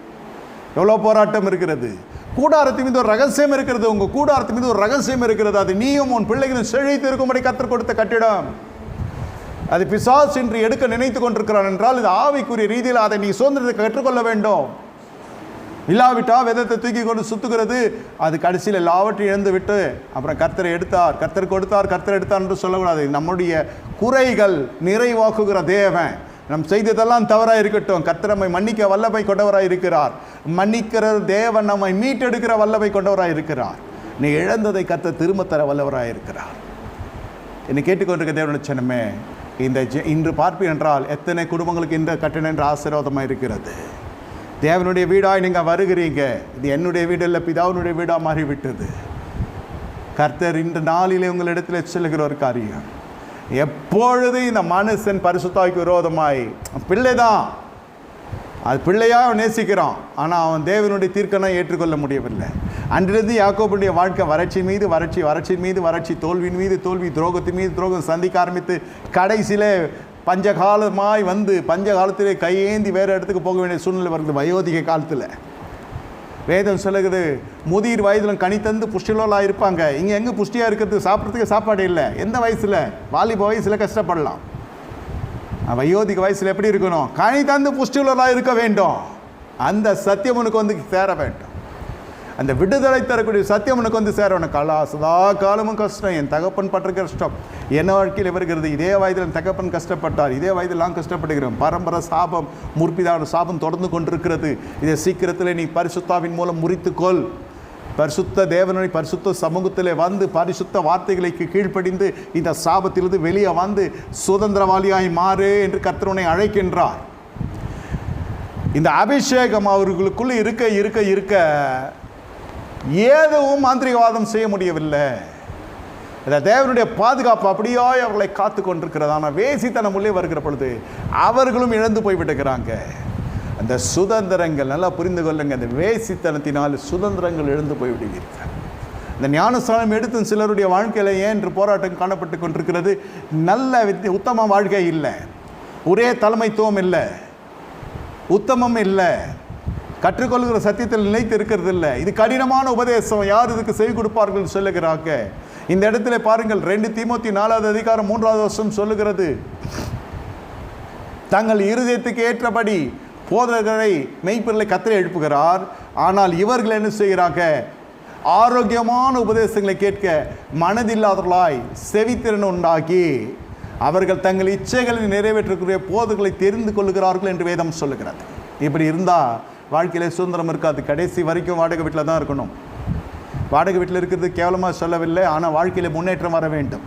எவ்வளோ போராட்டம் இருக்கிறது. கூடாரத்து மீது ஒரு ரகசியம் இருக்கிறது. உங்கள் கூடாரத்து மீது ஒரு ரகசியம் இருக்கிறது. அது நீயும் உன் பிள்ளைகளும் செழித்து இருக்கும்படி கர்த்தர் கொடுத்த கட்டிடம். அது பிசாசு என்று எடுக்க நினைத்து கொண்டிருக்கிறான் என்றால் இது ஆவிக்குரிய ரீதியில் அதை நீ சுதந்திரத்தை கற்றுக்கொள்ள வேண்டும். இல்லாவிட்டால் வேதத்தை தூக்கி கொண்டு சுத்துகிறது. அது கடைசியில் எல்லாவற்றையும் இழந்து விட்டு அப்புறம் கர்த்தரை எடுத்தார், கர்த்தர் கொடுத்தார், கர்த்தர் எடுத்தார் என்று சொல்லக்கூடாது. நம்முடைய குறைகள் நிறைவாக்குகிற தேவன். நம் செய்ததெல்லாம் தவறாக இருக்கட்டும், கர்த்தர் நம்மை மன்னிக்க வல்லமை கொண்டவராக இருக்கிறார். மன்னிக்கிற தேவன் நம்மை மீட்டெடுக்கிற வல்லமை கொண்டவராக இருக்கிறார். நீ இழந்ததை கர்த்தர் திரும்ப தர வல்லவராக இருக்கிறார். என்னை கேட்டுக்கொண்டிருக்க தேவனுடைய சனமே, இன்று பார்ப்பீர் என்றால் எத்தனை குடும்பங்களுக்கு இந்த கட்டணம் என்ற ஆசீர்வாதமாக இருக்கிறது. தேவனுடைய வீடாக நீங்கள் வருகிறீங்க. இது என்னுடைய வீடு இல்லை, பிதாவினுடைய வீடாக மாறிவிட்டது. கர்த்தர் இந்த நாளிலே உங்களிடத்தில் சொல்லுகிற ஒரு காரியம், எப்பொழுது இந்த மனுஷன் பரிசுத்தாவிக்கு விரோதமாய், பிள்ளைதான் அது பிள்ளையாக அவன் நேசிக்கிறான், ஆனால் அவன் தேவனுடைய தீர்க்கனை ஏற்றுக்கொள்ள முடியவில்லை. அன்றிலிருந்து யாக்கோபுடைய வாழ்க்கை வறட்சி மீது வறட்சி, வறட்சியின் மீது வறட்சி, தோல்வியின் மீது தோல்வி, துரோகத்தின் மீது துரோகம் சந்திக்க ஆரம்பித்து கடைசியில் பஞ்சகாலமாய் வந்து பஞ்சகாலத்திலே கையேந்தி வேறு இடத்துக்கு போக வேண்டிய சூழ்நிலை வருது. வயோதிக காலத்தில் வேதம் சொல்லுகிறது, முதிர் வயதிலும் கனி தந்து புஷ்டிலோலாக இருப்பாங்க. இங்கே எங்கே புஷ்டியாக இருக்கிறது? சாப்பிட்றதுக்கு சாப்பாடு இல்லை. எந்த வயசில்? வாலிப வயசில் கஷ்டப்படலாம். வயோதிக வயசில் எப்படி இருக்கணும்? கனி தந்து புஷ்டிலோலாக இருக்க வேண்டும். அந்த சத்தியம் உனக்கு வந்து சேர வேண்டும். அந்த விடுதலை தரக்கூடிய சத்தியம் உனக்கு வந்து சேர வேண்டும். சதா காலமும் கஷ்டம், என் தகப்பன் பற்ற கஷ்டம் என்ன வாழ்க்கையில் வருகிறது. இதே வயதில் என் தகப்பன் கஷ்டப்பட்டார், இதே வயதில் நான் கஷ்டப்படுகிறோம். பரம்பரை சாபம், முற்பிதான சாபம் தொடர்ந்து கொண்டிருக்கிறது. இதை சீக்கிரத்தில் நீ பரிசுத்தாவின் மூலம் முறித்துக்கொள். பரிசுத்த தேவனுடைய பரிசுத்த சமூகத்தில் வந்து பரிசுத்த வார்த்தைகளுக்கு கீழ்ப்படிந்து இந்த சாபத்திலிருந்து வெளியே வந்து சுதந்திரவாளியாய் மாறு என்று கர்த்தர் அழைக்கின்றார். இந்த அபிஷேகம் அவர்களுக்குள்ள இருக்க இருக்க இருக்க ஏதுவும் மாந்திரிகவாதம் செய்ய முடியவில்லை. இந்த தேவனுடைய பாதுகாப்பு அப்படியாய் அவர்களை காத்து கொண்டிருக்கிறது. ஆனால் வேசித்தனம் உள்ளே வருகிற பொழுது அவர்களும் இழந்து போய்விட்டுக்கிறாங்க. அந்த சுதந்திரங்கள் நல்லா புரிந்து கொள்ளுங்க. அந்த வேசித்தனத்தினால் சுதந்திரங்கள் இழந்து போய்விடுவீர்கள். இந்த ஞானஸ்நானம் எடுத்து சிலருடைய வாழ்க்கையில் ஏன் என்று போராட்டம் காணப்பட்டு கொண்டிருக்கிறது. நல்ல உத்தம வாழ்க்கை இல்லை, ஒரே தலைமைத்துவம் இல்லை, உத்தமம் இல்லை, கற்றுக்கொள்கிற சத்தியத்தில் நிலைத்து இருக்கிறது இல்லை. இது கடினமான உபதேசம், யார் இதுக்கு செவி கொடுப்பார்கள் சொல்லுகிறாங்க. இந்த இடத்துல பாருங்கள், 2 தீமோத்தி 4வது அதிகாரம் 3வது வசனம் சொல்லுகிறது, தங்கள் இருதயத்துக்கு ஏற்றபடி போதகரை மெய்ப்பொருளை கர்த்தர் எழுப்புகிறார். ஆனால் இவர்கள் என்ன செய்கிறாங்க? ஆரோக்கியமான உபதேசங்களை கேட்க மனதில்லாதவர்களாய் செவித்திறன் உண்டாக்கி அவர்கள் தங்கள் இச்சைகளை நிறைவேற்றக்கூடிய போதகளை தெரிந்து கொள்கிறார்கள் என்று வேதம் சொல்லுகிறது. இப்படி இருந்தால் வாழ்க்கையில் சுதந்திரம் இருக்காது. கடைசி வரைக்கும் வாடகை வீட்டில் தான் இருக்கணும். வாடகை வீட்டில் இருக்கிறது கேவலமாக சொல்லவில்லை, ஆனால் வாழ்க்கையில் முன்னேற்றம் வர வேண்டும்.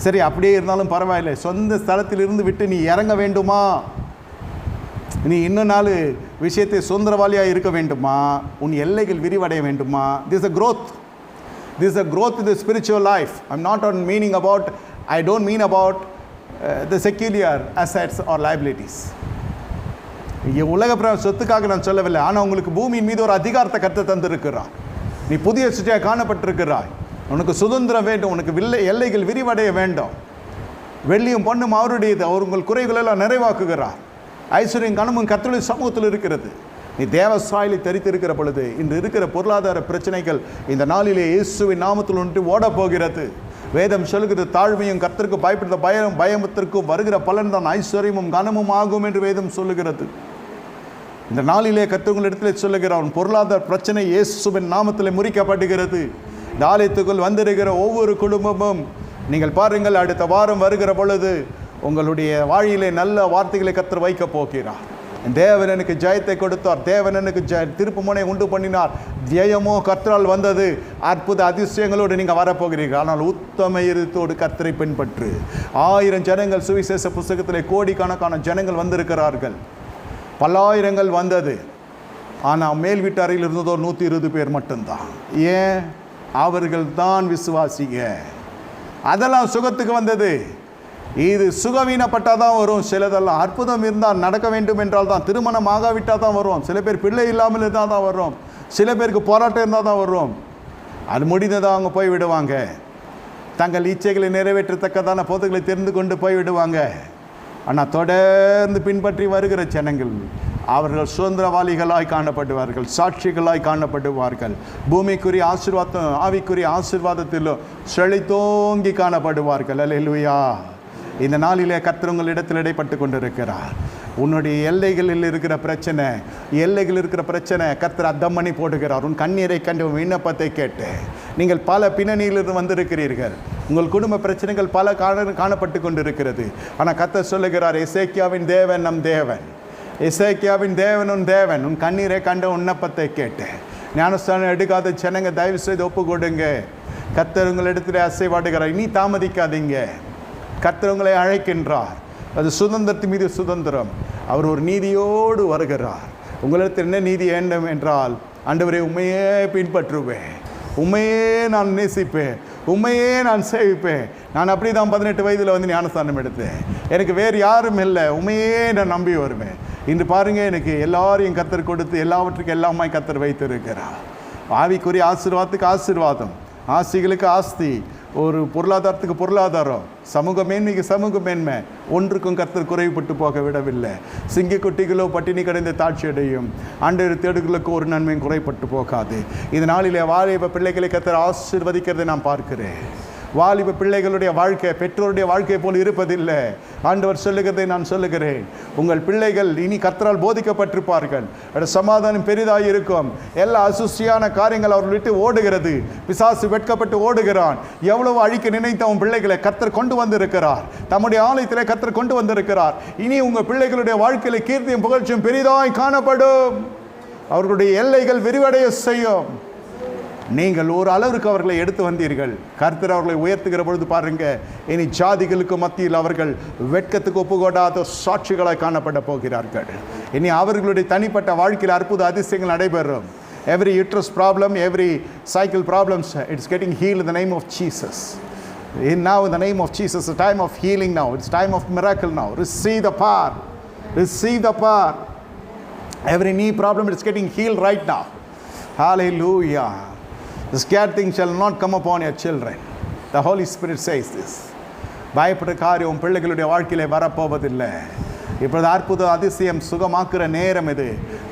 சரி, அப்படியே இருந்தாலும் பரவாயில்லை. சொந்த ஸ்தலத்தில் இருந்து விட்டு நீ இறங்க வேண்டுமா? நீ இன்னும் 4 விஷயத்தை சுதந்திரவாளியாக இருக்க வேண்டுமா? உன் எல்லைகள் விரிவடைய வேண்டுமா? This a growth. This is a growth in the spiritual life. I'm not on meaning about, I don't mean about the secular assets or liabilities. உலக சொத்துக்காக நான் சொல்லவில்லை. ஆனால் உங்களுக்கு பூமியின் மீது ஒரு அதிகாரத்தை கர்த்தர் தந்திருக்கிறார். நீ புதிய சிட்டியாக காணப்பட்டிருக்கிறாய். உனக்கு சுதந்திரம் வேண்டும், உனக்கு எல்லைகள் விரிவடைய வேண்டும். வெள்ளியும் பொண்ணும் அவருடையது, அவர் உங்கள் குறைகளெல்லாம் நிறைவாக்குகிறார். ஐஸ்வர்யம் கனமும் கர்த்தருடைய சமூகத்தில் இருக்கிறது. நீ தேவ சாயலை தரித்திருக்கிற பொழுது இன்று இருக்கிற பொருளாதார பிரச்சனைகள் இந்த நாளிலே இயேசுவின் நாமத்தில் ஒன்று ஓடப்போகிறது. வேதம் சொல்லுகிறது, தாழ்மையும் கர்த்தருக்கு பயப்படுத்த பயத்திற்கும் வருகிற பலன் தான் ஐஸ்வர்யமும் கனமும் ஆகும் என்று வேதம் சொல்லுகிறது. இந்த நாளிலே கர்த்தர் உங்களிடத்தில் சொல்லுகிறான், பொருளாதார பிரச்சனை இயேசுவின் நாமத்தில் முறிக்கப்படுகிறது. இந்த ஆலயத்துக்குள் வந்திருக்கிற ஒவ்வொரு குடும்பமும் நீங்கள் பாருங்கள், அடுத்த வாரம் வருகிற பொழுது உங்களுடைய வாழ்விலே நல்ல வார்த்தைகளை கர்த்தர் வைக்க போகிறார். தேவன் எனக்கு ஜெயத்தை கொடுத்தார், தேவன் எனக்கு திருப்புமுனை உண்டு பண்ணினார், ஜெயமோ கர்த்தரால் வந்தது, அற்புத அதிசயங்களோடு நீங்கள் வரப்போகிறீர்கள். ஆனால் உத்தம இருதயத்தோடு கர்த்தரை பின்பற்று. 1000 ஜனங்கள் சுவிசேஷ புஸ்தகத்திலே கோடிக்கணக்கான ஜனங்கள் வந்திருக்கிறார்கள், பல்லாயிரங்கள் வந்தது. ஆனால் மேல் வீட்டாரில் இருந்ததோ 120 பேர் மட்டும்தான். ஏன்? அவர்கள் தான் விசுவாசிங்க. அதெல்லாம் சுகத்துக்கு வந்தது. இது சுகவீனப்பட்டால் தான் வரும். சிலதெல்லாம் அற்புதம் இருந்தால் நடக்க வேண்டும் என்றால் தான், திருமணம் ஆகாவிட்டால் தான் வரும். சில பேர் பிள்ளை இல்லாமல் இருந்தால் தான் வரும். சில பேருக்கு போராட்டம் இருந்தால் தான் வரும். அது முடிந்ததாக அவங்க போய் விடுவாங்க. தங்கள் இச்சைகளை நிறைவேற்றத்தக்கதான போதுகளை தெரிந்து கொண்டு போய் விடுவாங்க. ஆனால் தொடர்ந்து பின்பற்றி வருகிற ஜனங்கள் அவர்கள் சுதந்திரவாளிகளாய் காணப்படுவார்கள், சாட்சிகளாய் காணப்படுவார்கள். பூமிக்குரிய ஆசீர்வாதம் ஆவிக்குரிய ஆசீர்வாதத்திலும் செழித்தோங்கி காணப்படுவார்கள். அல்லேலூயா. இந்த நாளிலே கர்த்தர் உங்களிடத்தில் இடைப்பட்டு கொண்டிருக்கிறார். உன்னுடைய எல்லைகளில் இருக்கிற பிரச்சனை கர்த்தர் அர்த்தம் பண்ணி போடுகிறார். உன் கண்ணீரை கண்டு விண்ணப்பத்தை கேட்டு நீங்கள் பல பின்னணியிலிருந்து வந்திருக்கிறீர்கள். உங்கள் குடும்ப பிரச்சனைகள் பல காணப்பட்டு கொண்டிருக்கிறது. ஆனால் கர்த்தர் சொல்லுகிறார், எசேக்கியாவின் தேவன் நம் தேவன், எசேக்கியாவின் தேவன் உன் தேவன். உன் கண்ணீரை கண்ட விண்ணப்பத்தை கேட்டு ஞானஸ்தானம் எடுக்காத ஜனங்க தயவு செய்து ஒப்பு கொடுங்க. கர்த்தர் உங்களிடத்தில் அசைவாடுகிறார். இனி தாமதிக்காதீங்க. கர்த்தர் உங்களை அழைக்கின்றார். அது சுதந்திரத்தின் மீது சுதந்திரம். அவர் ஒரு நீதியோடு வருகிறார். உங்களிடத்தில் என்ன நீதி வேண்டும் என்றால், ஆண்டவரே உண்மையே பின்பற்றுவேன், உண்மையே நான் நேசிப்பேன், உண்மையே நான் சேவிப்பேன். நான் அப்படி தான் 18 வயதில் வந்து ஞானஸ்தானம் எடுத்தேன். எனக்கு வேறு யாரும் இல்லை, உண்மையே நான் நம்பி வருவேன். இன்று பாருங்க, எனக்கு எல்லாரையும் கர்த்தர் கொடுத்து எல்லாவற்றுக்கும் எல்லாமாய் கர்த்தர் வைத்திருக்கிறார். ஆவிக்குரிய ஆசீர்வாதத்துக்கு ஆசீர்வாதம், ஆஸ்திகளுக்கு ஆஸ்தி, ஒரு பொருளாதாரத்துக்கு பொருளாதாரம், சமூக மேன்மைக்கு சமூக மேன்மை, ஒன்றுக்கும் கர்த்தர் குறைவுபட்டு போக விடவில்லை. சிங்கக்குட்டிகளோ பட்டினி கடைந்த தாட்சி அடையும், ஆண்டவர் தேடுகளுக்கு ஒரு நன்மையும் குறைப்பட்டு போகாது. இந்த நாளிலே வாலிப பிள்ளைகளை கர்த்தர் ஆசீர்வதிக்கிறதை நான் பார்க்கிறேன். வாலிப பிள்ளைகளுடைய வாழ்க்கை பெற்றோருடைய வாழ்க்கை போல் இருப்பதில்லை. ஆண்டவர் சொல்லுகிறதை நான் சொல்லுகிறேன். உங்கள் பிள்ளைகள் இனி கர்த்தரால் போதிக்கப்பட்டிருப்பார்கள். சமாதானம் பெரிதாக இருக்கும். எல்லா அசுசியான காரியங்கள் அவர்கள் விட்டு ஓடுகிறது. பிசாசு வெட்கப்பட்டு ஓடுகிறான். எவ்வளவு அழிக்க நினைத்த உன் பிள்ளைகளை கர்த்தர் கொண்டு வந்திருக்கிறார். தம்முடைய ஆலயத்திலே கர்த்தர் கொண்டு வந்திருக்கிறார். இனி உங்கள் பிள்ளைகளுடைய வாழ்க்கையில கீர்த்தியும் புகழ்ச்சியும் பெரிதாய் காணப்படும். அவர்களுடைய எல்லைகள் விரிவடைய செய்யும். நீங்கள் ஒரு அளவிற்கு அவர்களை எடுத்து வந்தீர்கள். கர்த்தர் அவர்களை உயர்த்துகிற பொழுது பாருங்க, இனி ஜாதிகளுக்கு மத்தியில் அவர்கள் வெட்கத்துக்கு ஒப்புக்கொடாத சாட்சிகளாய் காணப்பட போகிறார்கள். இனி அவர்களுடைய தனிப்பட்ட வாழ்க்கையில் அற்புத அதிசயங்கள் நடைபெறும். Every uterus problem, every cycle problems, it's getting healed in the name of Jesus. Now in the name of Jesus, the time of healing now. It's time of miracle now. Receive the power. Receive the power. Every knee problem, it's getting healed right now. Hallelujah. The scared thing shall not come upon your children. The Holy Spirit says this. பயப்பட்ட காரியம் பிள்ளைகளுடைய வாழ்க்கையிலே வரப்போவதில்லை. இப்பொழுது அற்புத அதிசயம் சுகமாக்குற நேரம் இது.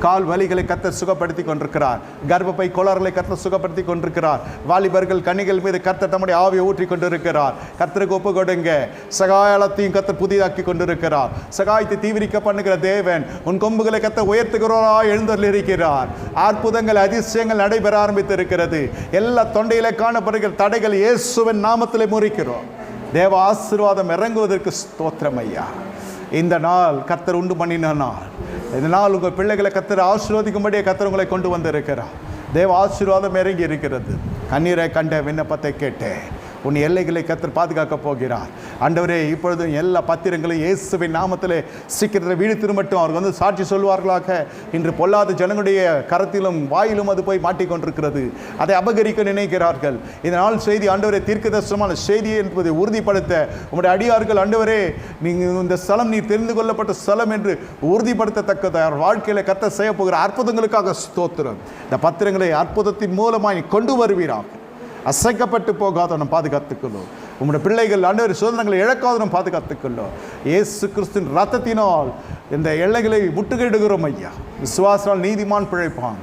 கால் வலிகளை கர்த்தர் சுகப்படுத்தி கொண்டிருக்கிறார். கர்ப்பப்பை கோளாறுகளை கர்த்தர் சுகப்படுத்தி கொண்டிருக்கிறார். வாலிபர்கள் கன்னிகள் மீது கர்த்தர் தம்முடைய ஆவியை ஊற்றி கொண்டிருக்கிறார். கர்த்தருக்கு ஒப்பு கொடுங்க. சகாயத்தையும் கர்த்தர் புதிதாக்கி கொண்டிருக்கிறார். சகாயத்தை தீவிரிக்க பண்ணுகிற தேவன் உன் கொம்புகளை கர்த்தர் உயர்த்துகிறவராய் எழுந்தருளியிருக்கிறார். அற்புதங்கள் அதிசயங்கள் நடைபெற ஆரம்பித்து இருக்கிறது. எல்லா தொண்டையிலே காணப்படுகிற தடைகள் இயேசுவின் நாமத்திலே முறிக்கிறோம். தேவ ஆசீர்வாதம் இறங்குவதற்கு ஸ்தோத்திரம் ஐயா. இந்த நாள் கர்த்தர் உண்டு பண்ணின நாள். இந்த நாள் உங்கள் பிள்ளைகளை கர்த்தர் ஆசீர்வதிக்கும்படியே கர்த்தர் உங்களை கொண்டு வந்திருக்கிறார். தேவ ஆசீர்வாதம் இறங்கி இருக்கிறது. கண்ணீரை கண்ட விண்ணப்பத்தை கேட்டேன். உன் எல்லைகளை கர்த்தர் பாதுகாக்க போகிறார். ஆண்டவரே, இப்பொழுதும் எல்லா பத்திரங்களையும் இயேசுவின் நாமத்திலே சீக்கிரத்தில் வீடு திரும்பட்டும். அவர்கள் வந்து சாட்சி சொல்வார்களாக. இன்று பொல்லாத ஜனங்களுடைய கரத்திலும் வாயிலும் அது போய் மாட்டிக்கொண்டிருக்கிறது. அதை அபகரிக்க நினைக்கிறார்கள். இந்த நாள் செய்தி ஆண்டவரே தீர்க்கதரிசனமான செய்தி என்பதை உறுதிப்படுத்த உங்களுடைய அடியார்கள் ஆண்டவரே, நீங்கள் இந்த ஸ்தலம் நீர் தெரிந்து கொள்ளப்பட்ட ஸ்தலம் என்று உறுதிப்படுத்தத்தக்கது வாழ்க்கையில் கர்த்தர் செய்ய போகிற அற்புதங்களுக்காக ஸ்தோத்திரம். இந்த பத்திரங்களை அற்புதத்தின் மூலமாய் கொண்டு வருவீராக. அசைக்கப்பட்டு போகாதவனும் பாதுகாத்துக்கொள்ளும். உங்களுடைய பிள்ளைகள் ஆண்டவர் சுதந்திரங்களை இழக்காதவனும் பாதுகாத்துக்கொள்ளும். இயேசு கிறிஸ்துவின் ரத்தத்தினால் இந்த எல்லைகளை முட்டுகையிடுகிறோம் ஐயா. விசுவாசனால் நீதிமான் பிழைப்பான்.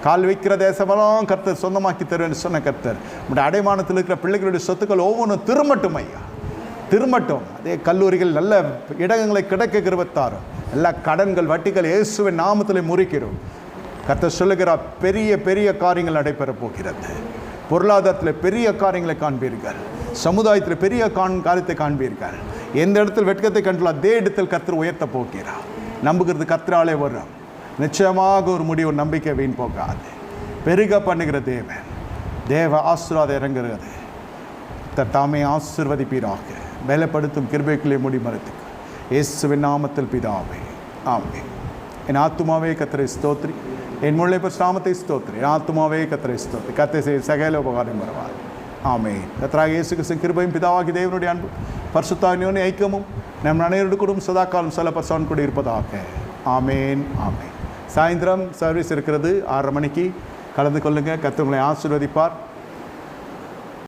கால் வைக்கிற தேசமெல்லாம் கர்த்தர் சொந்தமாக்கி தருவேன் சொன்ன கர்த்தர் உங்களுடைய அடைமானத்தில் இருக்கிற பிள்ளைகளுடைய சொத்துக்கள் ஒவ்வொன்றும் திரும்பட்டும் ஐயா. திரும்பட்டும். அதே கல்லூரிகள் நல்ல இடங்களை கிடைக்க கிருபத்தாரும். எல்லா கடன்கள் வட்டிகள் இயேசுவின் நாமத்திலே முறிக்கிறோம். கர்த்தர் சொல்லுகிறார், பெரிய பெரிய காரியங்கள் நடைபெறப் போகிறது. பொருளாதாரத்தில் பெரிய காரியங்களை காண்பீர்கள். சமுதாயத்தில் பெரிய காரியத்தை காண்பீர்கள். எந்த இடத்தில் வெட்கத்தை கண்டோ அதே இடத்தில் கர்த்தர் உயர்த்த போகிறார். நம்புகிறது கர்த்தராலே வரும். நிச்சயமாக ஒரு முடிவு நம்பிக்கை வீண் போகாது. பெருக பண்ணுகிற தேவன். தேவ ஆசீர்வாதம் இறங்குகிறது. தாமே ஆசீர்வதிப்பீராக. பலப்படுத்தும் கிருபைக்குள்ளே முடிமறத்துக்கு இயேசுவின் நாமத்தில் பிதாவே, ஆமென். என் ஆத்துமாவே கர்த்தரை ஸ்தோத்திரி. என் முள்ளை நாமத்தை ஸ்தோத்திரி. என் ஆத்துமாவே கர்த்தரை ஸ்தோத்திரி. கர்த்தர் செய்ய சகல உபகாரம் வருவார். ஆமென். கர்த்தராகிய இயேசு கிறிஸ்துவின் கிருபையும் பிதாவாகிய தேவனுடைய அன்பு பரிசுத்தாவியின் ஐக்கியமும் நம் அனைவருக்கும் சதாகாலம் சில பர்சன் கூட இருப்பதாக. ஆமென், ஆமென். சாயந்தரம் சர்வீஸ் இருக்கிறது 6:30 மணிக்கு. கலந்து கொள்ளுங்கள். கர்த்தர் உங்களை ஆசீர்வதிப்பார்.